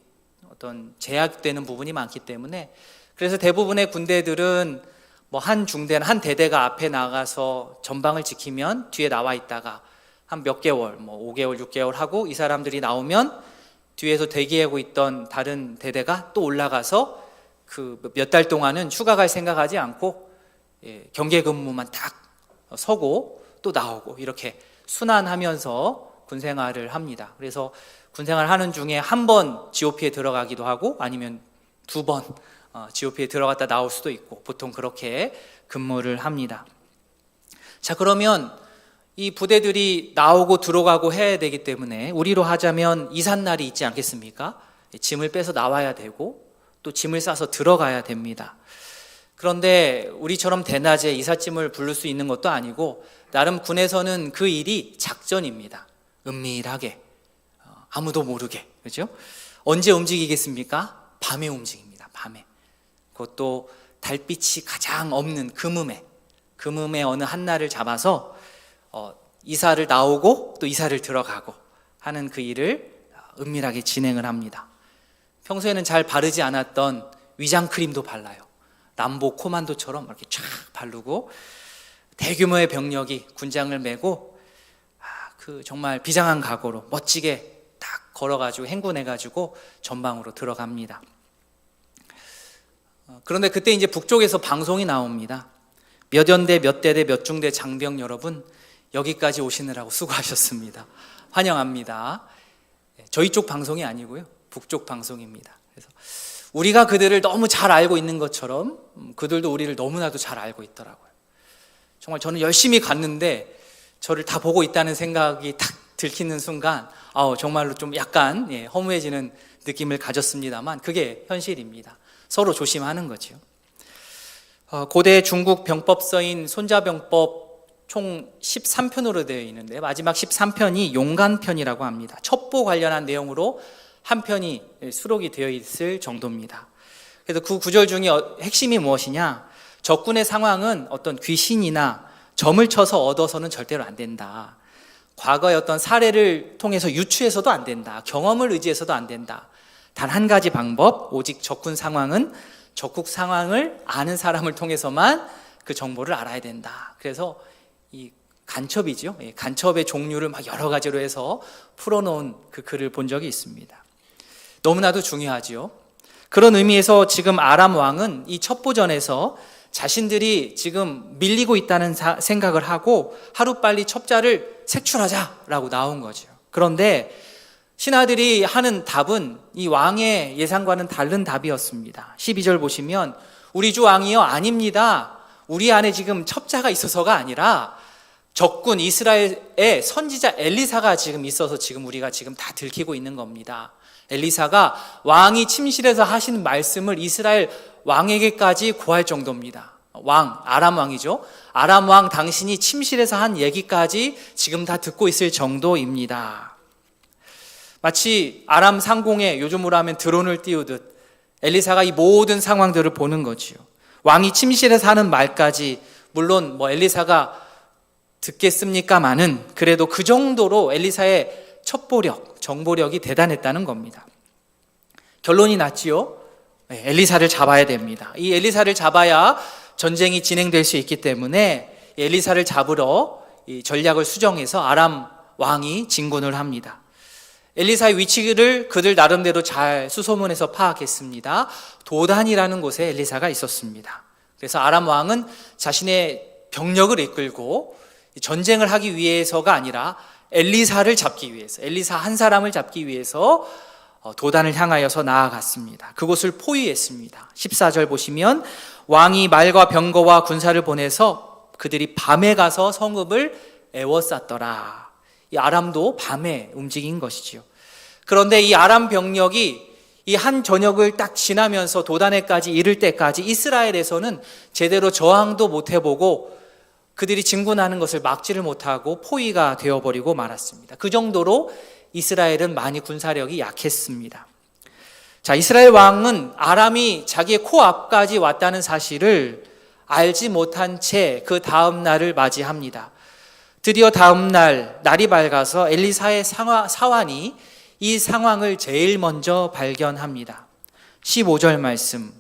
어떤 제약되는 부분이 많기 때문에, 그래서 대부분의 군대들은 한 중대나 한 대대가 앞에 나가서 전방을 지키면 뒤에 나와 있다가 한 몇 개월, 5개월, 6개월 하고 이 사람들이 나오면 뒤에서 대기하고 있던 다른 대대가 또 올라가서 그 몇 달 동안은 휴가 갈 생각하지 않고 경계 근무만 딱 서고 또 나오고 이렇게 순환하면서 군생활을 합니다. 그래서 군생활 하는 중에 한 번 GOP에 들어가기도 하고 아니면 2번 GOP에 들어갔다 나올 수도 있고 보통 그렇게 근무를 합니다. 자, 그러면 이 부대들이 나오고 들어가고 해야 되기 때문에 우리로 하자면 이삿날이 있지 않겠습니까? 짐을 빼서 나와야 되고 또 짐을 싸서 들어가야 됩니다. 그런데 우리처럼 대낮에 이삿짐을 부를 수 있는 것도 아니고 나름 군에서는 그 일이 작전입니다. 은밀하게, 아무도 모르게, 그렇죠? 언제 움직이겠습니까? 밤에 움직입니다. 밤에. 그것도 달빛이 가장 없는 금음에 어느 한날을 잡아서 이사를 나오고 또 이사를 들어가고 하는 그 일을 은밀하게 진행을 합니다. 평소에는 잘 바르지 않았던 위장 크림도 발라요. 람보 코만도처럼 이렇게 쫙 바르고 대규모의 병력이 군장을 메고 그 정말 비장한 각오로 멋지게 딱 걸어가지고 행군해가지고 전방으로 들어갑니다. 그런데 그때 이제 북쪽에서 방송이 나옵니다. 몇 연대, 몇 대대, 몇 중대 장병 여러분, 여기까지 오시느라고 수고하셨습니다. 환영합니다. 저희 쪽 방송이 아니고요, 북쪽 방송입니다. 그래서 우리가 그들을 너무 잘 알고 있는 것처럼 그들도 우리를 너무나도 잘 알고 있더라고요. 정말 저는 열심히 갔는데 저를 다 보고 있다는 생각이 탁 들키는 순간 정말로 좀 약간 허무해지는 느낌을 가졌습니다만 그게 현실입니다. 서로 조심하는 거죠. 고대 중국 병법서인 손자병법 총 13편으로 되어 있는데 마지막 13편이 용간편이라고 합니다. 첩보 관련한 내용으로 한 편이 수록이 되어 있을 정도입니다. 그래서 그 구절 중에 핵심이 무엇이냐? 적군의 상황은 어떤 귀신이나 점을 쳐서 얻어서는 절대로 안 된다. 과거의 어떤 사례를 통해서 유추해서도 안 된다. 경험을 의지해서도 안 된다. 단 한 가지 방법, 오직 적군 상황은 적국 상황을 아는 사람을 통해서만 그 정보를 알아야 된다. 그래서 이 간첩이죠. 간첩의 종류를 막 여러 가지로 해서 풀어놓은 그 글을 본 적이 있습니다. 너무나도 중요하지요. 그런 의미에서 지금 아람 왕은 이 첩보전에서 자신들이 지금 밀리고 있다는 생각을 하고 하루빨리 첩자를 색출하자라고 나온 거죠. 그런데 신하들이 하는 답은 이 왕의 예상과는 다른 답이었습니다. 12절 보시면 우리 주 왕이여 아닙니다. 우리 안에 지금 첩자가 있어서가 아니라 적군 이스라엘의 선지자 엘리사가 지금 있어서 지금 우리가 지금 다 들키고 있는 겁니다. 엘리사가 왕이 침실에서 하신 말씀을 이스라엘 왕에게까지 고할 정도입니다. 아람 왕이죠. 아람 왕 당신이 침실에서 한 얘기까지 지금 다 듣고 있을 정도입니다. 마치 아람 상공에 요즘으로 하면 드론을 띄우듯 엘리사가 이 모든 상황들을 보는 거지요. 왕이 침실에서 하는 말까지 물론 엘리사가 듣겠습니까마는 그래도 그 정도로 엘리사의 첩보력, 정보력이 대단했다는 겁니다. 결론이 났지요. 엘리사를 잡아야 됩니다. 이 엘리사를 잡아야 전쟁이 진행될 수 있기 때문에 엘리사를 잡으러 이 전략을 수정해서 아람 왕이 진군을 합니다. 엘리사의 위치를 그들 나름대로 잘 수소문해서 파악했습니다. 도단이라는 곳에 엘리사가 있었습니다. 그래서 아람 왕은 자신의 병력을 이끌고 전쟁을 하기 위해서가 아니라 엘리사를 잡기 위해서, 엘리사 한 사람을 잡기 위해서 도단을 향하여서 나아갔습니다. 그곳을 포위했습니다. 14절 보시면 왕이 말과 병거와 군사를 보내서 그들이 밤에 가서 성읍을 에워쌌더라. 이 아람도 밤에 움직인 것이지요. 그런데 이 아람 병력이 이 한 저녁을 딱 지나면서 도단에까지 이를 때까지 이스라엘에서는 제대로 저항도 못 해보고 그들이 진군하는 것을 막지를 못하고 포위가 되어버리고 말았습니다. 그 정도로 이스라엘은 많이 군사력이 약했습니다. 자, 이스라엘 왕은 아람이 자기의 코앞까지 왔다는 사실을 알지 못한 채 그 다음 날을 맞이합니다. 드디어 다음 날 날이 밝아서 엘리사의 사환이 이 상황을 제일 먼저 발견합니다. 15절 말씀,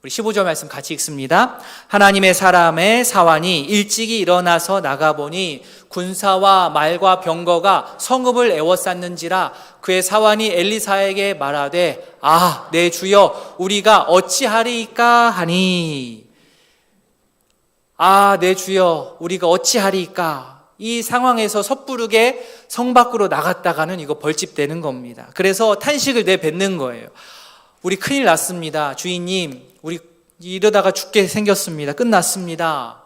우리 15절 말씀 같이 읽습니다. 하나님의 사람의 사환이 일찍이 일어나서 나가보니 군사와 말과 병거가 성읍을 에워쌌는지라. 그의 사환이 엘리사에게 말하되 내 주여 우리가 어찌하리이까 하니. 내 주여 우리가 어찌하리이까. 이 상황에서 섣부르게 성 밖으로 나갔다가는 이거 벌집되는 겁니다. 그래서 탄식을 내뱉는 거예요. 우리 큰일 났습니다. 주인님, 우리 이러다가 죽게 생겼습니다. 끝났습니다.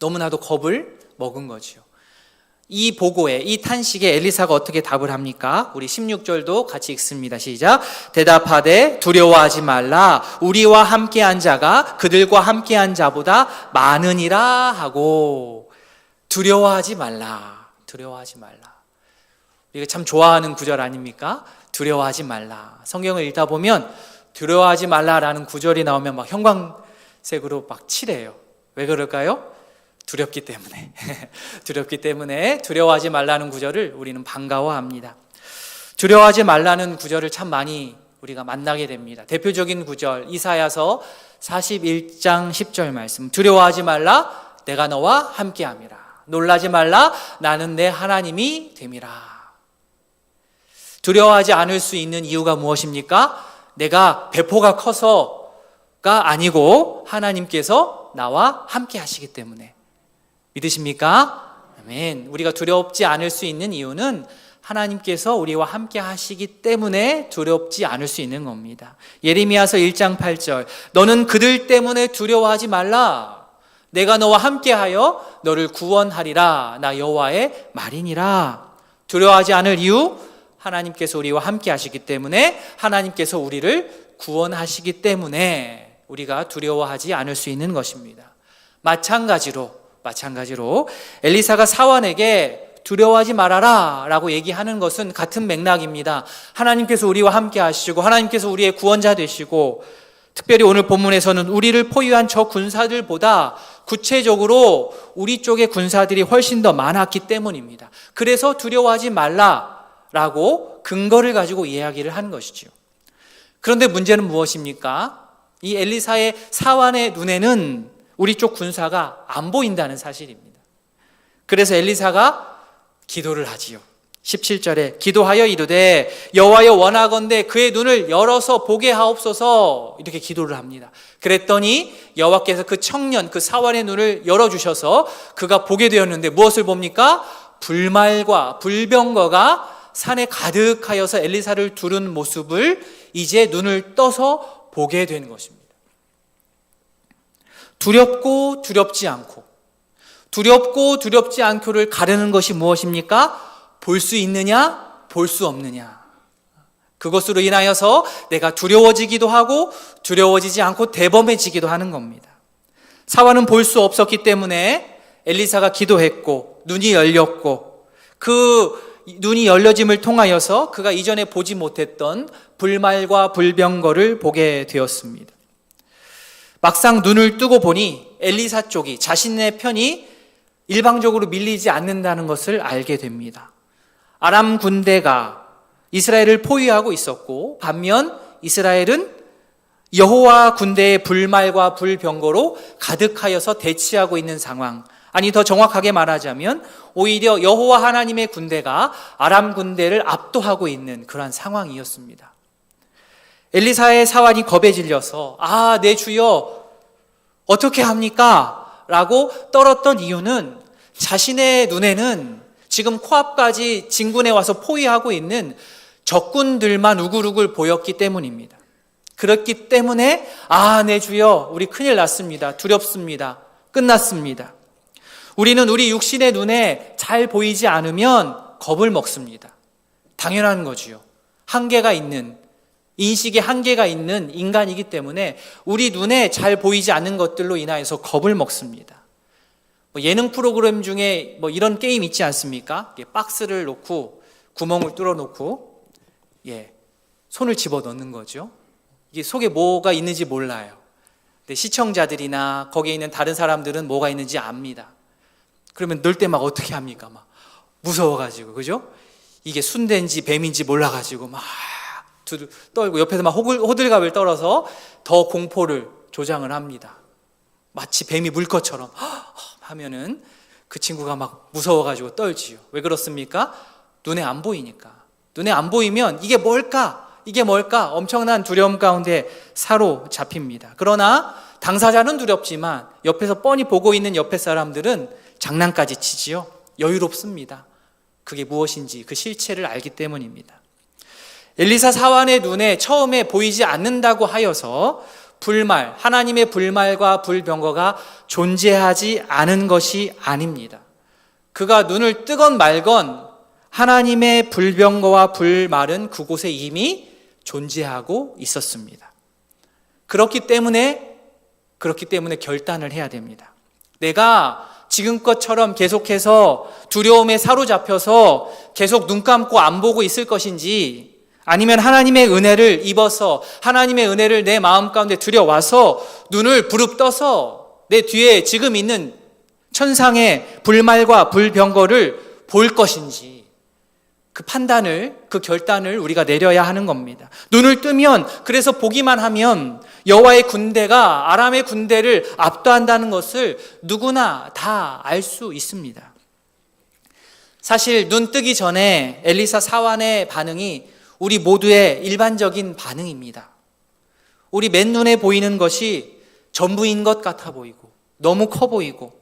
너무나도 겁을 먹은 거죠. 이 보고에, 이 탄식에 엘리사가 어떻게 답을 합니까? 우리 16절도 같이 읽습니다. 시작. 대답하되 두려워하지 말라. 우리와 함께한 자가 그들과 함께한 자보다 많으니라 하고. 두려워하지 말라. 두려워하지 말라. 우리가 참 좋아하는 구절 아닙니까? 두려워하지 말라. 성경을 읽다 보면 두려워하지 말라라는 구절이 나오면 막 형광색으로 막 칠해요. 왜 그럴까요? 두렵기 때문에. 두렵기 때문에 두려워하지 말라는 구절을 우리는 반가워합니다. 두려워하지 말라는 구절을 참 많이 우리가 만나게 됩니다. 대표적인 구절 이사야서 41장 10절 말씀. 두려워하지 말라. 내가 너와 함께함이라. 놀라지 말라. 나는 내 하나님이 됨이라. 두려워하지 않을 수 있는 이유가 무엇입니까? 내가 배포가 커서가 아니고 하나님께서 나와 함께 하시기 때문에. 믿으십니까? 아멘. 우리가 두렵지 않을 수 있는 이유는 하나님께서 우리와 함께 하시기 때문에 두렵지 않을 수 있는 겁니다. 예레미야서 1장 8절. 너는 그들 때문에 두려워하지 말라. 내가 너와 함께하여 너를 구원하리라. 나 여호와의 말이니라. 두려워하지 않을 이유? 하나님께서 우리와 함께 하시기 때문에, 하나님께서 우리를 구원하시기 때문에 우리가 두려워하지 않을 수 있는 것입니다. 마찬가지로 엘리사가 사환에게 두려워하지 말아라 라고 얘기하는 것은 같은 맥락입니다. 하나님께서 우리와 함께 하시고 하나님께서 우리의 구원자 되시고, 특별히 오늘 본문에서는 우리를 포위한 저 군사들보다 구체적으로 우리 쪽의 군사들이 훨씬 더 많았기 때문입니다. 그래서 두려워하지 말라라고 근거를 가지고 이야기를 한 것이죠. 그런데 문제는 무엇입니까? 이 엘리사의 사환의 눈에는 우리 쪽 군사가 안 보인다는 사실입니다. 그래서 엘리사가 기도를 하지요. 17절에 기도하여 이르되 여호와여 원하건대 그의 눈을 열어서 보게 하옵소서, 이렇게 기도를 합니다. 그랬더니 여호와께서 그 청년, 그 사환의 눈을 열어주셔서 그가 보게 되었는데 무엇을 봅니까? 불말과 불병거가 산에 가득하여서 엘리사를 두른 모습을 이제 눈을 떠서 보게 된 것입니다. 두렵고 두렵지 않고, 두렵고 두렵지 않고를 가르는 것이 무엇입니까? 볼 수 있느냐, 볼 수 없느냐. 그것으로 인하여서 내가 두려워지기도 하고 두려워지지 않고 대범해지기도 하는 겁니다. 사환은 볼 수 없었기 때문에 엘리사가 기도했고 눈이 열렸고, 그 눈이 열려짐을 통하여서 그가 이전에 보지 못했던 불말과 불병거를 보게 되었습니다. 막상 눈을 뜨고 보니 엘리사 쪽이, 자신의 편이 일방적으로 밀리지 않는다는 것을 알게 됩니다. 아람 군대가 이스라엘을 포위하고 있었고, 반면 이스라엘은 여호와 군대의 불말과 불병거로 가득하여서 대치하고 있는 상황. 아니, 더 정확하게 말하자면 오히려 여호와 하나님의 군대가 아람 군대를 압도하고 있는 그러한 상황이었습니다. 엘리사의 사환이 겁에 질려서 내 주여 어떻게 합니까? 라고 떨었던 이유는 자신의 눈에는 지금 코앞까지 진군에 와서 포위하고 있는 적군들만 우글우글 보였기 때문입니다. 그렇기 때문에 내 주여 우리 큰일 났습니다. 두렵습니다. 끝났습니다. 우리는 우리 육신의 눈에 잘 보이지 않으면 겁을 먹습니다. 당연한 거지요. 한계가 있는, 인식에 한계가 있는 인간이기 때문에 우리 눈에 잘 보이지 않는 것들로 인하여서 겁을 먹습니다. 예능 프로그램 중에 이런 게임 있지 않습니까? 박스를 놓고 구멍을 뚫어 놓고 손을 집어 넣는 거죠. 이게 속에 뭐가 있는지 몰라요. 근데 시청자들이나 거기에 있는 다른 사람들은 뭐가 있는지 압니다. 그러면 넣을 때 막 어떻게 합니까? 막 무서워가지고, 그죠? 이게 순대인지 뱀인지 몰라가지고 막 떨고 옆에서 막 호들갑을 떨어서 더 공포를 조장을 합니다. 마치 뱀이 물 것처럼 하면은 그 친구가 막 무서워가지고 떨지요. 왜 그렇습니까? 눈에 안 보이니까. 눈에 안 보이면 이게 뭘까? 엄청난 두려움 가운데 사로잡힙니다. 그러나 당사자는 두렵지만 옆에서 뻔히 보고 있는 옆에 사람들은 장난까지 치지요. 여유롭습니다. 그게 무엇인지 그 실체를 알기 때문입니다. 엘리사 사환의 눈에 처음에 보이지 않는다고 하여서 하나님의 불말과 불병거가 존재하지 않은 것이 아닙니다. 그가 눈을 뜨건 말건 하나님의 불병거와 불말은 그곳에 이미 존재하고 있었습니다. 그렇기 때문에 결단을 해야 됩니다. 내가 지금것처럼 계속해서 두려움에 사로잡혀서 계속 눈 감고 안 보고 있을 것인지, 아니면 하나님의 은혜를 입어서 하나님의 은혜를 내 마음 가운데 들여와서 눈을 부릅떠서 내 뒤에 지금 있는 천상의 불말과 불병거를 볼 것인지, 그 결단을 우리가 내려야 하는 겁니다. 눈을 뜨면, 그래서 보기만 하면 여호와의 군대가 아람의 군대를 압도한다는 것을 누구나 다 알 수 있습니다. 사실 눈 뜨기 전에 엘리사 사환의 반응이 우리 모두의 일반적인 반응입니다. 우리 맨눈에 보이는 것이 전부인 것 같아 보이고 너무 커 보이고,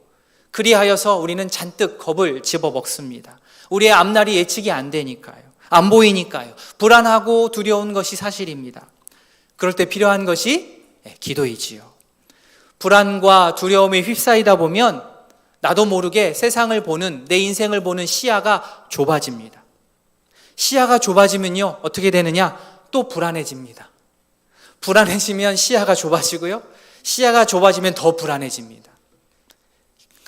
그리하여서 우리는 잔뜩 겁을 집어먹습니다. 우리의 앞날이 예측이 안 되니까요. 안 보이니까요. 불안하고 두려운 것이 사실입니다. 그럴 때 필요한 것이 기도이지요. 불안과 두려움에 휩싸이다 보면 나도 모르게 세상을 보는, 내 인생을 보는 시야가 좁아집니다. 시야가 좁아지면요, 어떻게 되느냐? 또 불안해집니다. 불안해지면 시야가 좁아지고요, 시야가 좁아지면 더 불안해집니다.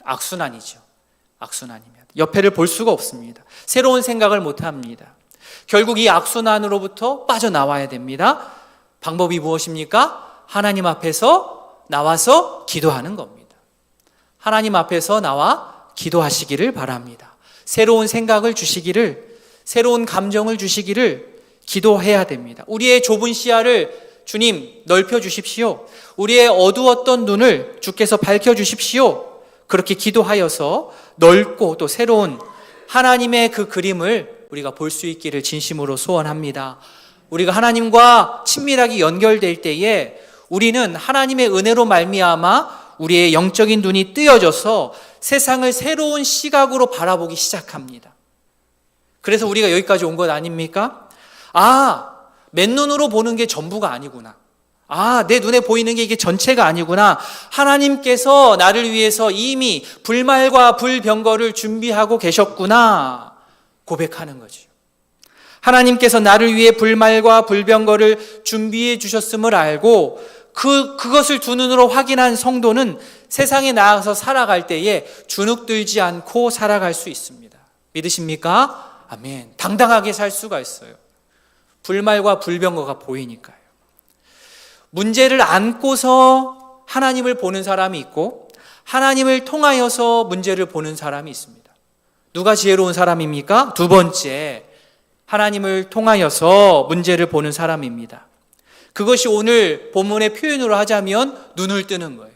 악순환이죠. 악순환입니다. 옆에를 볼 수가 없습니다. 새로운 생각을 못 합니다. 결국 이 악순환으로부터 빠져나와야 됩니다. 방법이 무엇입니까? 하나님 앞에서 나와서 기도하는 겁니다. 하나님 앞에서 나와 기도하시기를 바랍니다. 새로운 생각을 주시기를, 새로운 감정을 주시기를 기도해야 됩니다. 우리의 좁은 시야를 주님 넓혀 주십시오. 우리의 어두웠던 눈을 주께서 밝혀 주십시오. 그렇게 기도하여서 넓고 또 새로운 하나님의 그 그림을 우리가 볼 수 있기를 진심으로 소원합니다. 우리가 하나님과 친밀하게 연결될 때에 우리는 하나님의 은혜로 말미암아 우리의 영적인 눈이 뜨여져서 세상을 새로운 시각으로 바라보기 시작합니다. 그래서 우리가 여기까지 온 것 아닙니까? 맨눈으로 보는 게 전부가 아니구나. 내 눈에 보이는 게 이게 전체가 아니구나. 하나님께서 나를 위해서 이미 불말과 불병거를 준비하고 계셨구나. 고백하는 거죠. 하나님께서 나를 위해 불말과 불병거를 준비해 주셨음을 알고 그것을 두 눈으로 확인한 성도는 세상에 나가서 살아갈 때에 주눅들지 않고 살아갈 수 있습니다. 믿으십니까? 아멘. 당당하게 살 수가 있어요. 불말과 불병거가 보이니까요. 문제를 안고서 하나님을 보는 사람이 있고 하나님을 통하여서 문제를 보는 사람이 있습니다. 누가 지혜로운 사람입니까? 두 번째, 하나님을 통하여서 문제를 보는 사람입니다. 그것이 오늘 본문의 표현으로 하자면 눈을 뜨는 거예요.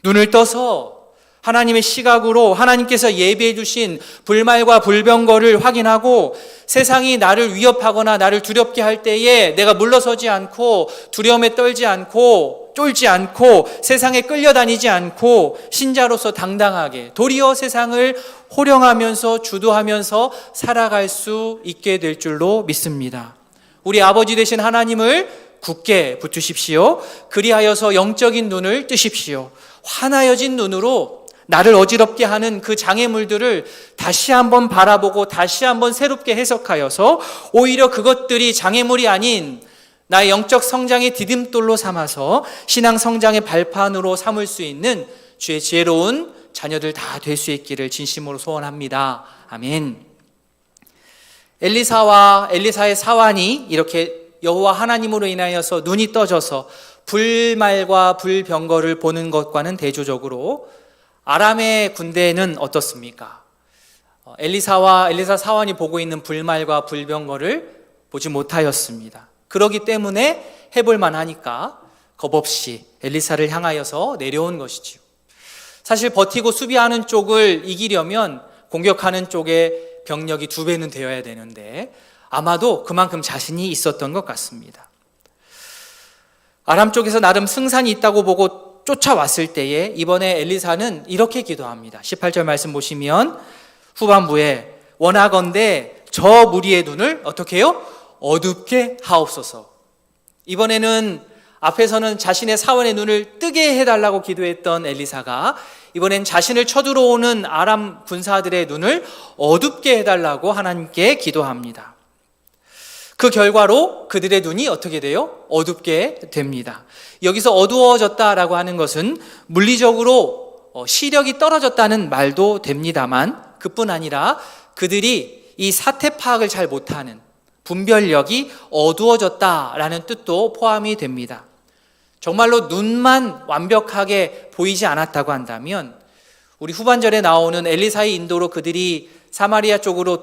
눈을 떠서 하나님의 시각으로 하나님께서 예비해 주신 불말과 불병거를 확인하고 세상이 나를 위협하거나 나를 두렵게 할 때에 내가 물러서지 않고 두려움에 떨지 않고 쫄지 않고 세상에 끌려다니지 않고 신자로서 당당하게 도리어 세상을 호령하면서 주도하면서 살아갈 수 있게 될 줄로 믿습니다. 우리 아버지 되신 하나님을 굳게 붙드십시오. 그리하여서 영적인 눈을 뜨십시오. 환하여진 눈으로 나를 어지럽게 하는 그 장애물들을 다시 한번 바라보고 다시 한번 새롭게 해석하여서 오히려 그것들이 장애물이 아닌 나의 영적 성장의 디딤돌로 삼아서 신앙 성장의 발판으로 삼을 수 있는 주의 지혜로운 자녀들 다 될 수 있기를 진심으로 소원합니다. 아멘. 엘리사와 엘리사의 사환이 이렇게 여호와 하나님으로 인하여서 눈이 떠져서 불말과 불병거를 보는 것과는 대조적으로 아람의 군대는 어떻습니까? 엘리사 사환이 보고 있는 불말과 불병거를 보지 못하였습니다. 그렇기 때문에 해볼 만하니까 겁없이 엘리사를 향하여서 내려온 것이지요. 사실 버티고 수비하는 쪽을 이기려면 공격하는 쪽의 병력이 2배는 되어야 되는데 아마도 그만큼 자신이 있었던 것 같습니다. 아람 쪽에서 나름 승산이 있다고 보고 쫓아왔을 때에 이번에 엘리사는 이렇게 기도합니다. 18절 말씀 보시면 후반부에 원하건대 저 무리의 눈을 어떻게 해요? 어둡게 하옵소서. 이번에는 앞에서는 자신의 사원의 눈을 뜨게 해달라고 기도했던 엘리사가 이번엔 자신을 쳐들어오는 아람 군사들의 눈을 어둡게 해달라고 하나님께 기도합니다. 그 결과로 그들의 눈이 어떻게 돼요? 어둡게 됩니다. 여기서 어두워졌다라고 하는 것은 물리적으로 시력이 떨어졌다는 말도 됩니다만, 그뿐 아니라 그들이 이 사태 파악을 잘 못하는 분별력이 어두워졌다라는 뜻도 포함이 됩니다. 정말로 눈만 완벽하게 보이지 않았다고 한다면 우리 후반절에 나오는 엘리사의 인도로 그들이 사마리아 쪽으로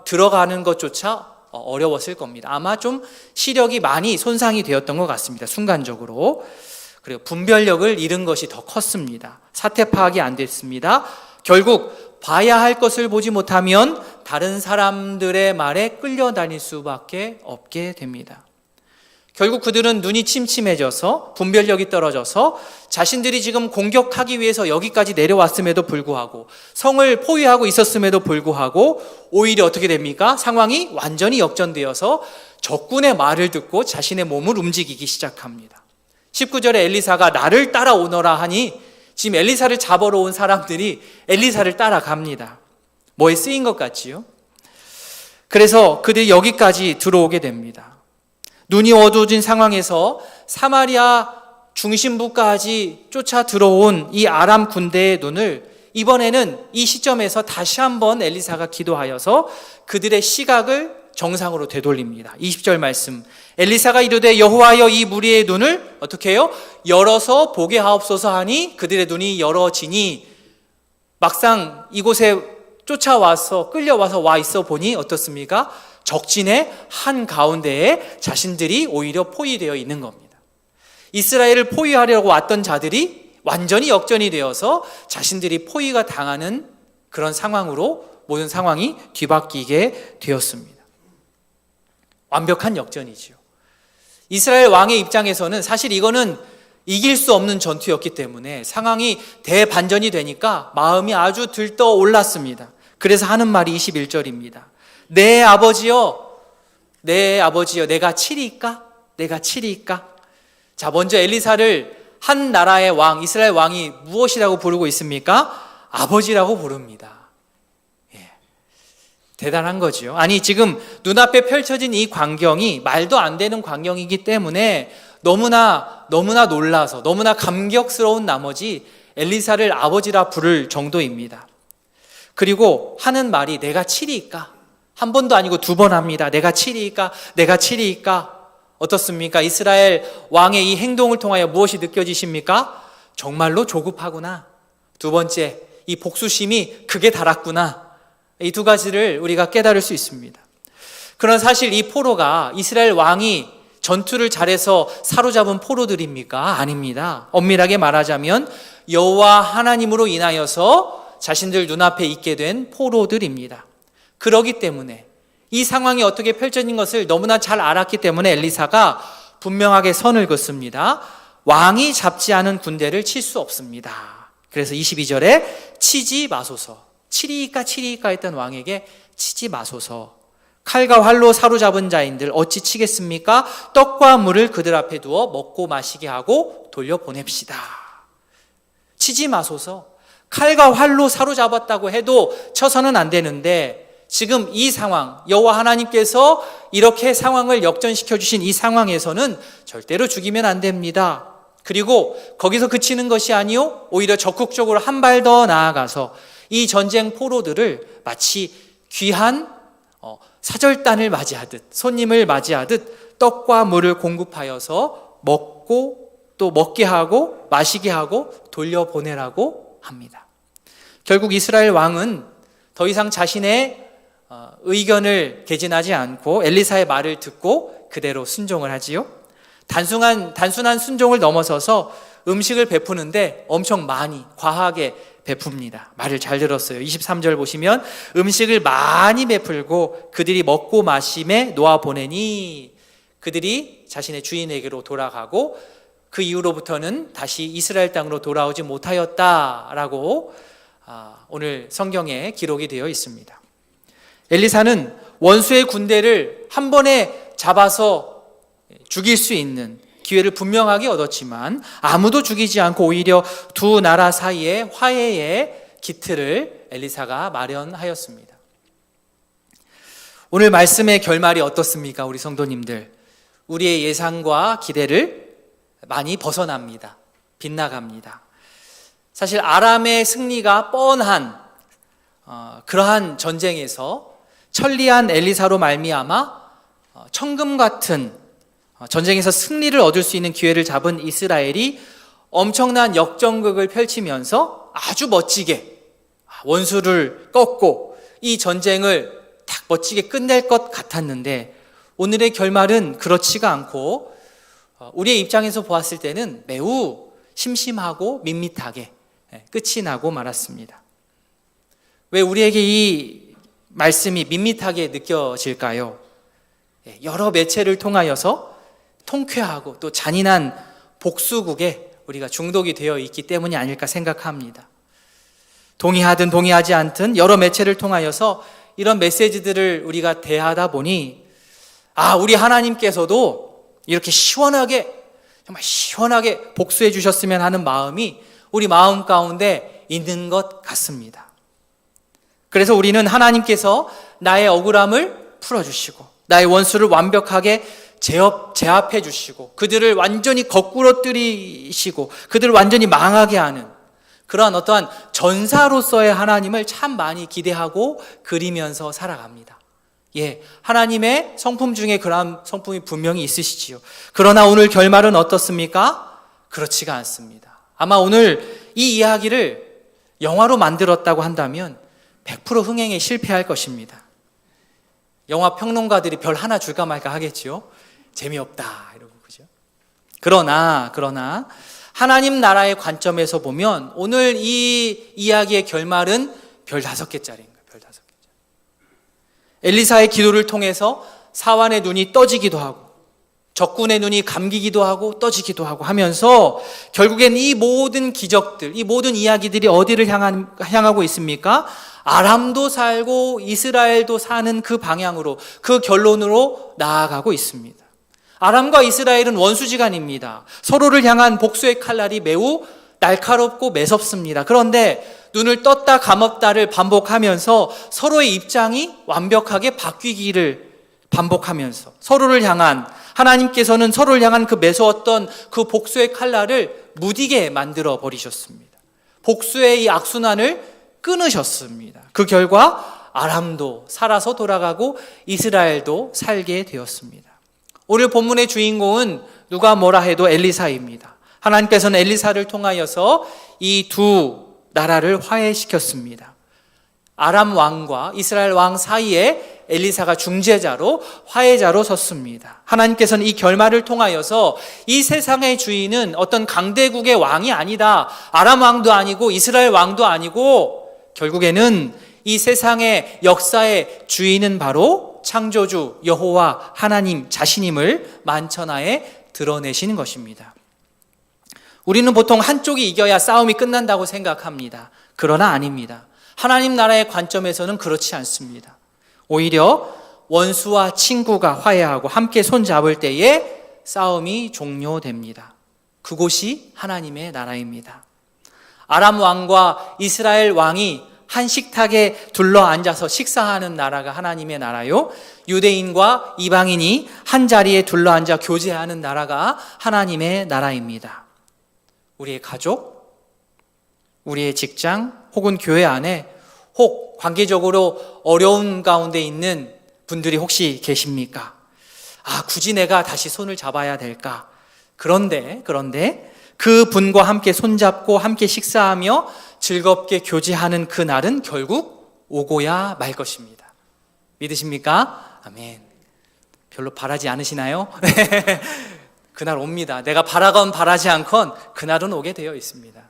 들어가는 것조차 어려웠을 겁니다. 아마 좀 시력이 많이 손상이 되었던 것 같습니다. 순간적으로. 그리고 분별력을 잃은 것이 더 컸습니다. 사태 파악이 안 됐습니다. 결국 봐야 할 것을 보지 못하면 다른 사람들의 말에 끌려다닐 수밖에 없게 됩니다. 결국 그들은 눈이 침침해져서 분별력이 떨어져서 자신들이 지금 공격하기 위해서 여기까지 내려왔음에도 불구하고, 성을 포위하고 있었음에도 불구하고 오히려 어떻게 됩니까? 상황이 완전히 역전되어서 적군의 말을 듣고 자신의 몸을 움직이기 시작합니다. 19절에 엘리사가 나를 따라오너라 하니 지금 엘리사를 잡으러 온 사람들이 엘리사를 따라갑니다. 뭐에 쓰인 것 같지요? 그래서 그들이 여기까지 들어오게 됩니다. 눈이 어두워진 상황에서 사마리아 중심부까지 쫓아 들어온 이 아람 군대의 눈을 이번에는 이 시점에서 다시 한번 엘리사가 기도하여서 그들의 시각을 정상으로 되돌립니다. 20절 말씀, 엘리사가 이르되 여호와여 이 무리의 눈을 어떻게 해요? 열어서 보게 하옵소서 하니 그들의 눈이 열어지니, 막상 이곳에 쫓아와서 끌려와서 와 있어 보니 어떻습니까? 적진의 한가운데에 자신들이 오히려 포위되어 있는 겁니다. 이스라엘을 포위하려고 왔던 자들이 완전히 역전이 되어서 자신들이 포위가 당하는 그런 상황으로 모든 상황이 뒤바뀌게 되었습니다. 완벽한 역전이지요. 이스라엘 왕의 입장에서는 사실 이거는 이길 수 없는 전투였기 때문에 상황이 대반전이 되니까 마음이 아주 들떠 올랐습니다. 그래서 하는 말이 21절입니다. 내 아버지여, 내가 치리이까? 내가 치리이까? 자, 먼저 엘리사를 한 나라의 왕, 이스라엘 왕이 무엇이라고 부르고 있습니까? 아버지라고 부릅니다. 예. 대단한 거죠. 아니, 지금 눈앞에 펼쳐진 이 광경이 말도 안 되는 광경이기 때문에 너무나 놀라서 너무나 감격스러운 나머지 엘리사를 아버지라 부를 정도입니다. 그리고 하는 말이 내가 치리이까? 한 번도 아니고 두 번 합니다. 내가 치리이까? 내가 치리이까? 어떻습니까? 이스라엘 왕의 이 행동을 통하여 무엇이 느껴지십니까? 정말로 조급하구나. 두 번째, 이 복수심이 극에 달았구나. 이 두 가지를 우리가 깨달을 수 있습니다. 그러나 사실 이 포로가 이스라엘 왕이 전투를 잘해서 사로잡은 포로들입니까? 아닙니다. 엄밀하게 말하자면 여호와 하나님으로 인하여서 자신들 눈앞에 있게 된 포로들입니다. 그러기 때문에 이 상황이 어떻게 펼쳐진 것을 너무나 잘 알았기 때문에 엘리사가 분명하게 선을 긋습니다. 왕이 잡지 않은 군대를 칠 수 없습니다. 그래서 22절에 치지 마소서, 치리이까 했던 왕에게 치지 마소서. 칼과 활로 사로잡은 자인들 어찌 치겠습니까? 떡과 물을 그들 앞에 두어 먹고 마시게 하고 돌려보냅시다. 치지 마소서. 칼과 활로 사로잡았다고 해도 쳐서는 안 되는데 지금 이 상황, 여호와 하나님께서 이렇게 상황을 역전시켜 주신 이 상황에서는 절대로 죽이면 안 됩니다. 그리고 거기서 그치는 것이 아니요, 오히려 적극적으로 한 발 더 나아가서 이 전쟁 포로들을 마치 귀한 사절단을 맞이하듯, 손님을 맞이하듯 떡과 물을 공급하여서 먹고 또 먹게 하고 마시게 하고 돌려보내라고 합니다. 결국 이스라엘 왕은 더 이상 자신의 의견을 개진하지 않고 엘리사의 말을 듣고 그대로 순종을 하지요. 단순한 순종을 넘어서서 음식을 베푸는데 엄청 많이 과하게 베풉니다. 말을 잘 들었어요. 23절 보시면 음식을 많이 베풀고 그들이 먹고 마심에 놓아 보내니 그들이 자신의 주인에게로 돌아가고 그 이후로부터는 다시 이스라엘 땅으로 돌아오지 못하였다라고 오늘 성경에 기록이 되어 있습니다. 엘리사는 원수의 군대를 한 번에 잡아서 죽일 수 있는 기회를 분명하게 얻었지만 아무도 죽이지 않고 오히려 두 나라 사이에 화해의 기틀을 엘리사가 마련하였습니다. 오늘 말씀의 결말이 어떻습니까? 우리 성도님들, 우리의 예상과 기대를 많이 벗어납니다. 빗나갑니다. 사실 아람의 승리가 뻔한 그러한 전쟁에서 천리안 엘리사로 말미암아 천금 같은 전쟁에서 승리를 얻을 수 있는 기회를 잡은 이스라엘이 엄청난 역전극을 펼치면서 아주 멋지게 원수를 꺾고 이 전쟁을 딱 멋지게 끝낼 것 같았는데 오늘의 결말은 그렇지가 않고 우리의 입장에서 보았을 때는 매우 심심하고 밋밋하게 끝이 나고 말았습니다. 왜 우리에게 이 말씀이 밋밋하게 느껴질까요? 여러 매체를 통하여서 통쾌하고 또 잔인한 복수국에 우리가 중독이 되어 있기 때문이 아닐까 생각합니다. 동의하든 동의하지 않든 여러 매체를 통하여서 이런 메시지들을 우리가 대하다 보니 우리 하나님께서도 이렇게 시원하게, 정말 시원하게 복수해 주셨으면 하는 마음이 우리 마음 가운데 있는 것 같습니다. 그래서 우리는 하나님께서 나의 억울함을 풀어주시고 나의 원수를 완벽하게 제압해 주시고 그들을 완전히 거꾸로 뜨리시고 그들을 완전히 망하게 하는 그러한 어떠한 전사로서의 하나님을 참 많이 기대하고 그리면서 살아갑니다. 하나님의 성품 중에 그러한 성품이 분명히 있으시지요. 그러나 오늘 결말은 어떻습니까? 그렇지가 않습니다. 아마 오늘 이 이야기를 영화로 만들었다고 한다면 100% 흥행에 실패할 것입니다. 영화 평론가들이 별 하나 줄까 말까 하겠지요. 재미없다 이러고, 그죠? 그러나 하나님 나라의 관점에서 보면 오늘 이 이야기의 결말은 별 5개짜리인 거예요. 별 5개. 엘리사의 기도를 통해서 사환의 눈이 떠지기도 하고 적군의 눈이 감기기도 하고 떠지기도 하고 하면서 결국엔 이 모든 기적들, 이 모든 이야기들이 어디를 향하고 있습니까? 아람도 살고 이스라엘도 사는 그 방향으로, 그 결론으로 나아가고 있습니다. 아람과 이스라엘은 원수지간입니다. 서로를 향한 복수의 칼날이 매우 날카롭고 매섭습니다. 그런데 눈을 떴다 감았다를 반복하면서 서로의 입장이 완벽하게 바뀌기를 반복하면서 서로를 향한, 하나님께서는 서로를 향한 그 매서웠던 그 복수의 칼날을 무디게 만들어 버리셨습니다. 복수의 이 악순환을 끊으셨습니다. 그 결과 아람도 살아서 돌아가고 이스라엘도 살게 되었습니다. 오늘 본문의 주인공은 누가 뭐라 해도 엘리사입니다. 하나님께서는 엘리사를 통하여서 이 두 나라를 화해시켰습니다. 아람 왕과 이스라엘 왕 사이에 엘리사가 중재자로, 화해자로 섰습니다. 하나님께서는 이 결말을 통하여서 이 세상의 주인은 어떤 강대국의 왕이 아니다, 아람 왕도 아니고 이스라엘 왕도 아니고 결국에는 이 세상의 역사의 주인은 바로 창조주 여호와 하나님 자신임을 만천하에 드러내시는 것입니다. 우리는 보통 한쪽이 이겨야 싸움이 끝난다고 생각합니다. 그러나 아닙니다. 하나님 나라의 관점에서는 그렇지 않습니다. 오히려 원수와 친구가 화해하고 함께 손잡을 때에 싸움이 종료됩니다. 그곳이 하나님의 나라입니다. 아람 왕과 이스라엘 왕이 한 식탁에 둘러앉아서 식사하는 나라가 하나님의 나라요, 유대인과 이방인이 한 자리에 둘러앉아 교제하는 나라가 하나님의 나라입니다. 우리의 가족, 우리의 직장 혹은 교회 안에 혹 관계적으로 어려운 가운데 있는 분들이 혹시 계십니까? 굳이 내가 다시 손을 잡아야 될까? 그런데 그 분과 함께 손잡고 함께 식사하며 즐겁게 교제하는 그날은 결국 오고야 말 것입니다. 믿으십니까? 아멘. 별로 바라지 않으시나요? 그날 옵니다. 내가 바라건 바라지 않건 그날은 오게 되어 있습니다.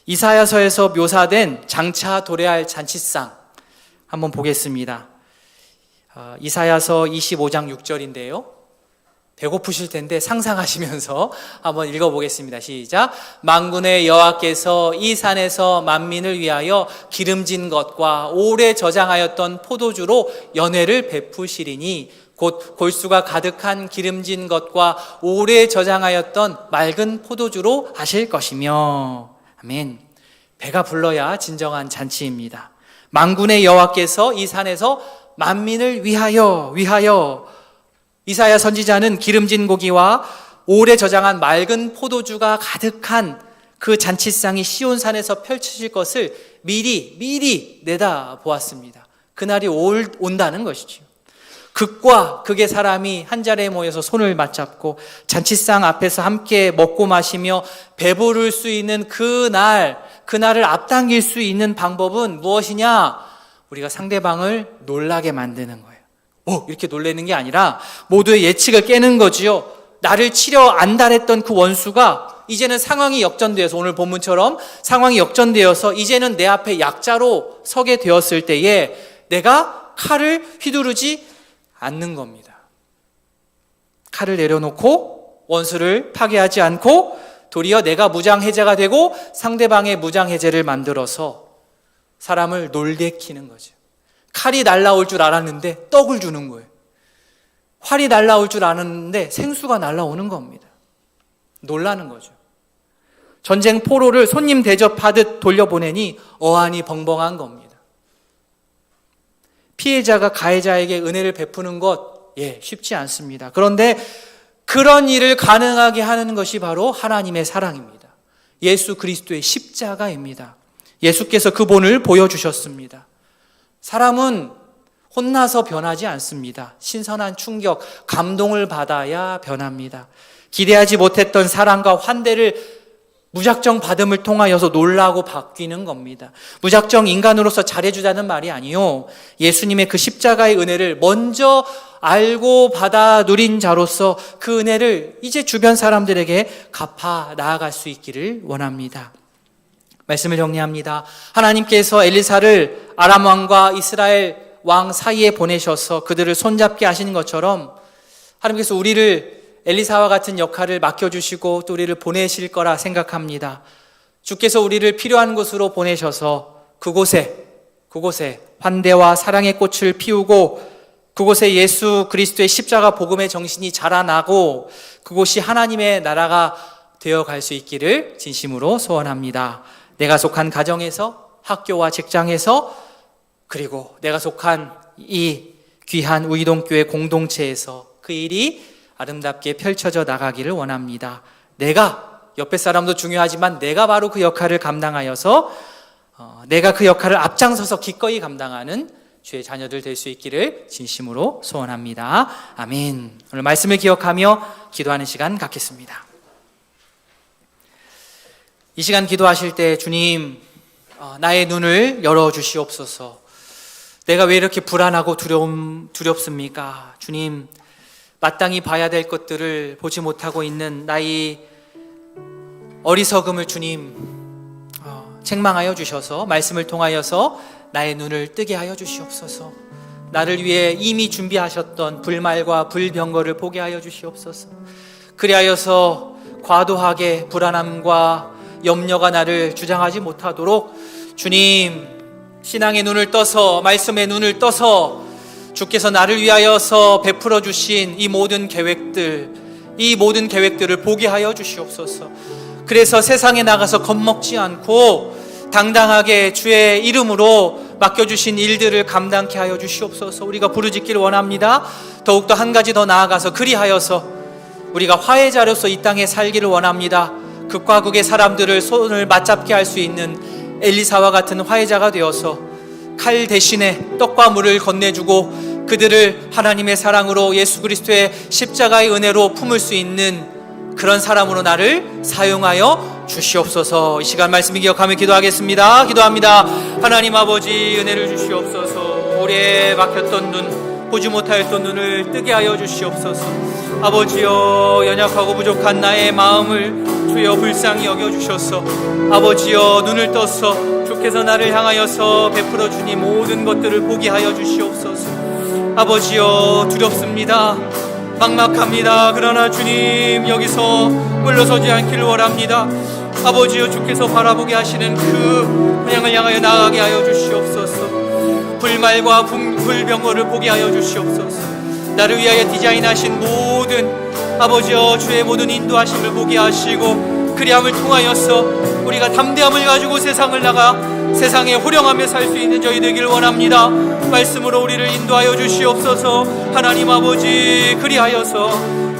이사야서에서 묘사된 장차 도래할 잔치상 한번 보겠습니다. 이사야서 25장 6절인데요. 배고프실 텐데 상상하시면서 한번 읽어보겠습니다. 시작. 만군의 여호와께서 이 산에서 만민을 위하여 기름진 것과 오래 저장하였던 포도주로 연회를 베푸시리니 곧 골수가 가득한 기름진 것과 오래 저장하였던 맑은 포도주로 하실 것이며. 아멘. 배가 불러야 진정한 잔치입니다. 만군의 여호와께서 이 산에서 만민을 위하여 이사야 선지자는 기름진 고기와 오래 저장한 맑은 포도주가 가득한 그 잔치상이 시온산에서 펼쳐질 것을 미리 내다보았습니다. 그날이 온다는 것이죠. 극과 극의 사람이 한자리에 모여서 손을 맞잡고 잔치상 앞에서 함께 먹고 마시며 배부를 수 있는 그날을 앞당길 수 있는 방법은 무엇이냐? 우리가 상대방을 놀라게 만드는 거예요. 이렇게 놀라는 게 아니라 모두의 예측을 깨는 거지요. 나를 치려 안달했던 그 원수가 이제는 상황이 역전되어서, 오늘 본문처럼 상황이 역전되어서 이제는 내 앞에 약자로 서게 되었을 때에 내가 칼을 휘두르지 않는 겁니다. 칼을 내려놓고 원수를 파괴하지 않고 도리어 내가 무장해제가 되고 상대방의 무장해제를 만들어서 사람을 놀래키는 거죠. 칼이 날라올 줄 알았는데 떡을 주는 거예요. 활이 날라올 줄 알았는데 생수가 날라오는 겁니다. 놀라는 거죠. 전쟁 포로를 손님 대접하듯 돌려보내니 어안이 벙벙한 겁니다. 피해자가 가해자에게 은혜를 베푸는 것, 쉽지 않습니다. 그런데 그런 일을 가능하게 하는 것이 바로 하나님의 사랑입니다. 예수 그리스도의 십자가입니다. 예수께서 그 본을 보여주셨습니다. 사람은 혼나서 변하지 않습니다. 신선한 충격, 감동을 받아야 변합니다. 기대하지 못했던 사랑과 환대를 무작정 받음을 통하여서 놀라고 바뀌는 겁니다. 무작정 인간으로서 잘해주자는 말이 아니요, 예수님의 그 십자가의 은혜를 먼저 알고 받아 누린 자로서 그 은혜를 이제 주변 사람들에게 갚아 나아갈 수 있기를 원합니다. 말씀을 정리합니다. 하나님께서 엘리사를 아람 왕과 이스라엘 왕 사이에 보내셔서 그들을 손잡게 하시는 것처럼 하나님께서 우리를 엘리사와 같은 역할을 맡겨주시고 또 우리를 보내실 거라 생각합니다. 주께서 우리를 필요한 곳으로 보내셔서 그곳에 환대와 사랑의 꽃을 피우고 그곳에 예수 그리스도의 십자가 복음의 정신이 자라나고 그곳이 하나님의 나라가 되어갈 수 있기를 진심으로 소원합니다. 내가 속한 가정에서, 학교와 직장에서, 그리고 내가 속한 이 귀한 우이동교회 공동체에서 그 일이 아름답게 펼쳐져 나가기를 원합니다. 내가, 옆에 사람도 중요하지만 내가 바로 그 역할을 감당하여서 내가 그 역할을 앞장서서 기꺼이 감당하는 주의 자녀들 될 수 있기를 진심으로 소원합니다. 아멘. 오늘 말씀을 기억하며 기도하는 시간 갖겠습니다. 이 시간 기도하실 때 주님, 나의 눈을 열어주시옵소서. 내가 왜 이렇게 불안하고 두렵습니까? 주님, 마땅히 봐야 될 것들을 보지 못하고 있는 나의 어리석음을 주님 책망하여 주셔서 말씀을 통하여서 나의 눈을 뜨게 하여 주시옵소서. 나를 위해 이미 준비하셨던 불말과 불병거를 보게 하여 주시옵소서. 그리하여서 과도하게 불안함과 염려가 나를 주장하지 못하도록 주님, 신앙의 눈을 떠서, 말씀의 눈을 떠서 주께서 나를 위하여서 베풀어 주신 이 모든 계획들을 보게 하여 주시옵소서. 그래서 세상에 나가서 겁먹지 않고 당당하게 주의 이름으로 맡겨주신 일들을 감당케 하여 주시옵소서. 우리가 부르짖기를 원합니다. 더욱더 한 가지 더 나아가서 그리하여서 우리가 화해자로서 이 땅에 살기를 원합니다. 극과 극의 사람들을 손을 맞잡게 할 수 있는 엘리사와 같은 화해자가 되어서 칼 대신에 떡과 물을 건네주고 그들을 하나님의 사랑으로 예수 그리스도의 십자가의 은혜로 품을 수 있는 그런 사람으로 나를 사용하여 주시옵소서. 이 시간 말씀을 기억하며 기도하겠습니다. 기도합니다. 하나님 아버지, 은혜를 주시옵소서. 오래 막혔던 눈, 보지 못하였던 눈을 뜨게 하여 주시옵소서. 아버지여, 연약하고 부족한 나의 마음을 주여 불쌍히 여겨주셔서 아버지여, 눈을 떠서 주께서 나를 향하여서 베풀어 주니 모든 것들을 보게 하여 주시옵소서. 아버지여, 두렵습니다. 막막합니다. 그러나 주님, 여기서 물러서지 않기를 원합니다. 아버지여, 주께서 바라보게 하시는 그 방향을 향하여 나아가게 하여 주시옵소서. 불말과 불병거를 보게 하여 주시옵소서. 나를 위하여 디자인하신 모든 아버지여 주의 모든 인도하심을 보게 하시고 그리함을 통하여서 우리가 담대함을 가지고 세상을 나가 세상에 호령하며 살 수 있는 저희 되길 원합니다. 말씀으로 우리를 인도하여 주시옵소서. 하나님 아버지, 그리하여서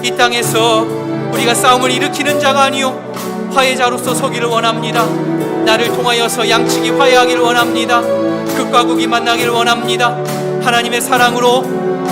이 땅에서 우리가 싸움을 일으키는 자가 아니요 화해자로서 서기를 원합니다. 나를 통하여서 양측이 화해하기를 원합니다. 극과 극이 만나기를 원합니다. 하나님의 사랑으로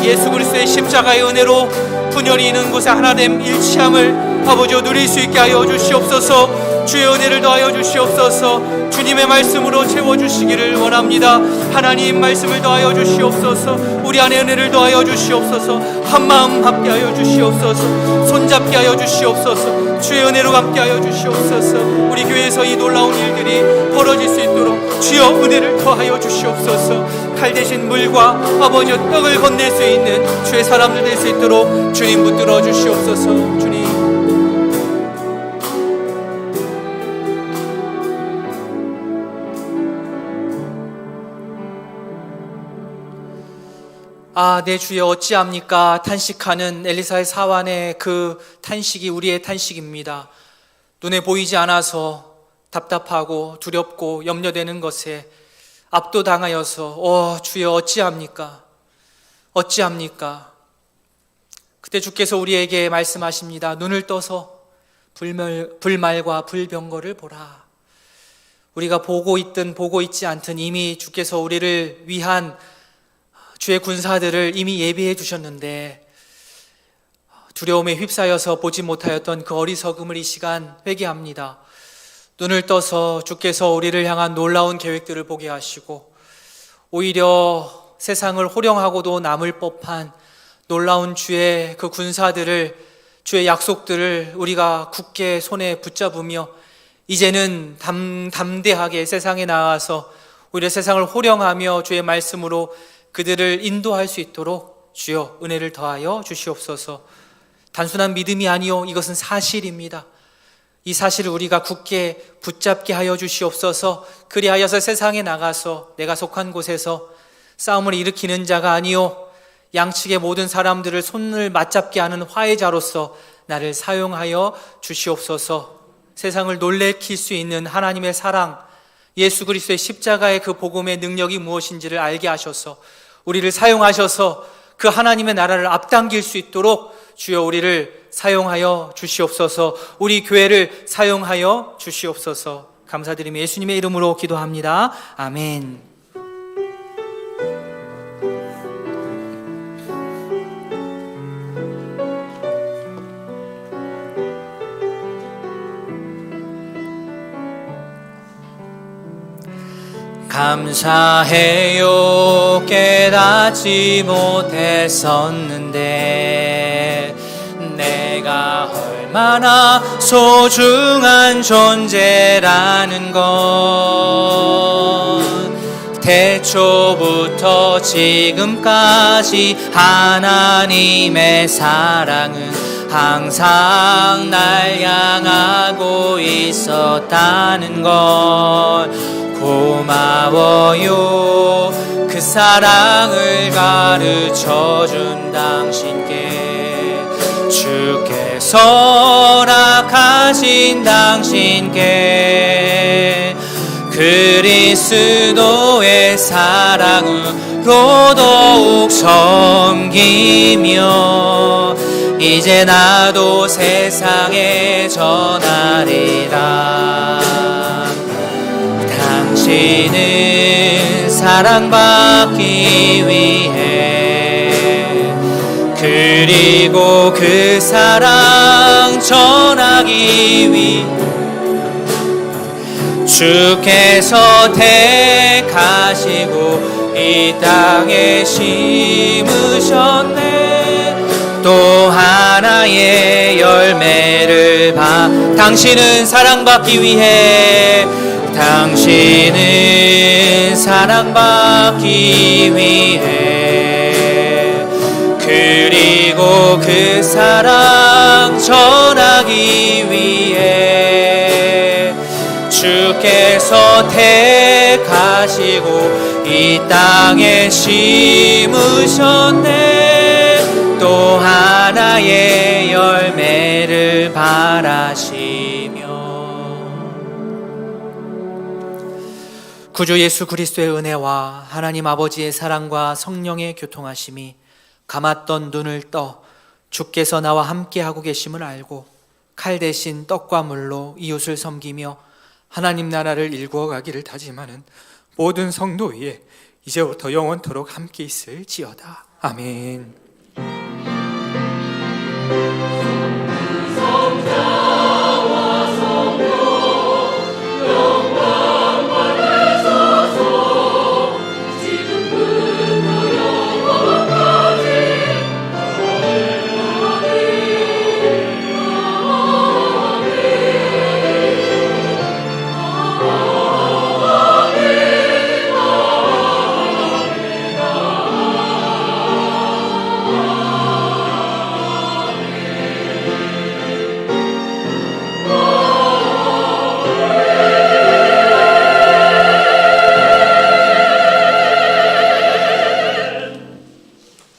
예수 그리스도의 십자가의 은혜로 분열이 있는 곳에 하나됨 일치함을 아버지여 누릴 수 있게 하여 주시옵소서. 주의 은혜를 더하여 주시옵소서. 주님의 말씀으로 채워주시기를 원합니다. 하나님 말씀을 더하여 주시옵소서. 우리 안에 은혜를 더하여 주시옵소서. 한마음 함께하여 주시옵소서. 손잡게 하여 주시옵소서. 주의 은혜로 함께하여 주시옵소서. 우리 교회에서 이 놀라운 일들이 벌어질 수 있도록 주여 은혜를 더하여 주시옵소서. 칼 대신 물과 아버지여 떡을 건넬 수 있는 주의 사람들 될 수 있도록 주님 붙들어 주시옵소서. 주님, 내 주여 어찌합니까? 탄식하는 엘리사의 사환의 그 탄식이 우리의 탄식입니다. 눈에 보이지 않아서 답답하고 두렵고 염려되는 것에 압도당하여서 주여 어찌합니까? 어찌합니까? 그때 주께서 우리에게 말씀하십니다. 눈을 떠서 불말과 불병거를 보라. 우리가 보고 있든 보고 있지 않든 이미 주께서 우리를 위한 주의 군사들을 이미 예비해 주셨는데 두려움에 휩싸여서 보지 못하였던 그 어리석음을 이 시간 회개합니다. 눈을 떠서 주께서 우리를 향한 놀라운 계획들을 보게 하시고 오히려 세상을 호령하고도 남을 법한 놀라운 주의 그 군사들을, 주의 약속들을 우리가 굳게 손에 붙잡으며 이제는 담대하게 세상에 나가서 오히려 세상을 호령하며 주의 말씀으로 그들을 인도할 수 있도록 주여 은혜를 더하여 주시옵소서. 단순한 믿음이 아니요 이것은 사실입니다. 이 사실을 우리가 굳게 붙잡게 하여 주시옵소서. 그리하여서 세상에 나가서 내가 속한 곳에서 싸움을 일으키는 자가 아니요 양측의 모든 사람들을 손을 맞잡게 하는 화해자로서 나를 사용하여 주시옵소서. 세상을 놀래킬 수 있는 하나님의 사랑, 예수 그리스도의 십자가의 그 복음의 능력이 무엇인지를 알게 하셔서 우리를 사용하셔서 그 하나님의 나라를 앞당길 수 있도록 주여 우리를 사용하여 주시옵소서. 우리 교회를 사용하여 주시옵소서. 감사드리며 예수님의 이름으로 기도합니다. 아멘. 감사해요. 깨닫지 못했었는데 내가 얼마나 소중한 존재라는 건 태초부터 지금까지 하나님의 사랑은 항상 날 향하고 있었다는 걸 고마워요. 그 사랑을 가르쳐준 당신께, 주께서 허락하신 당신께 그리스도의 사랑으로 더욱 섬기며 이제 나도 세상에 전하리라. 당신은 사랑받기 위해 그리고 그 사랑 전하기 위해 주께서 택하시고 이 땅에 심으셨네. 또 하나의 열매를 당신은 사랑받기 위해 당신은 사랑받기 위해 그리고 그 사랑 전하기 위해 주께서 택하시고 이 땅에 심으셨네. 나의 열매를 바라시며 구주 예수 그리스도의 은혜와 하나님 아버지의 사랑과 성령의 교통하심이 감았던 눈을 떠 주께서 나와 함께하고 계심을 알고 칼 대신 떡과 물로 이웃을 섬기며 하나님 나라를 일구어 가기를 다짐하는 모든 성도 위에 이제부터 영원토록 함께 있을지어다. 아멘.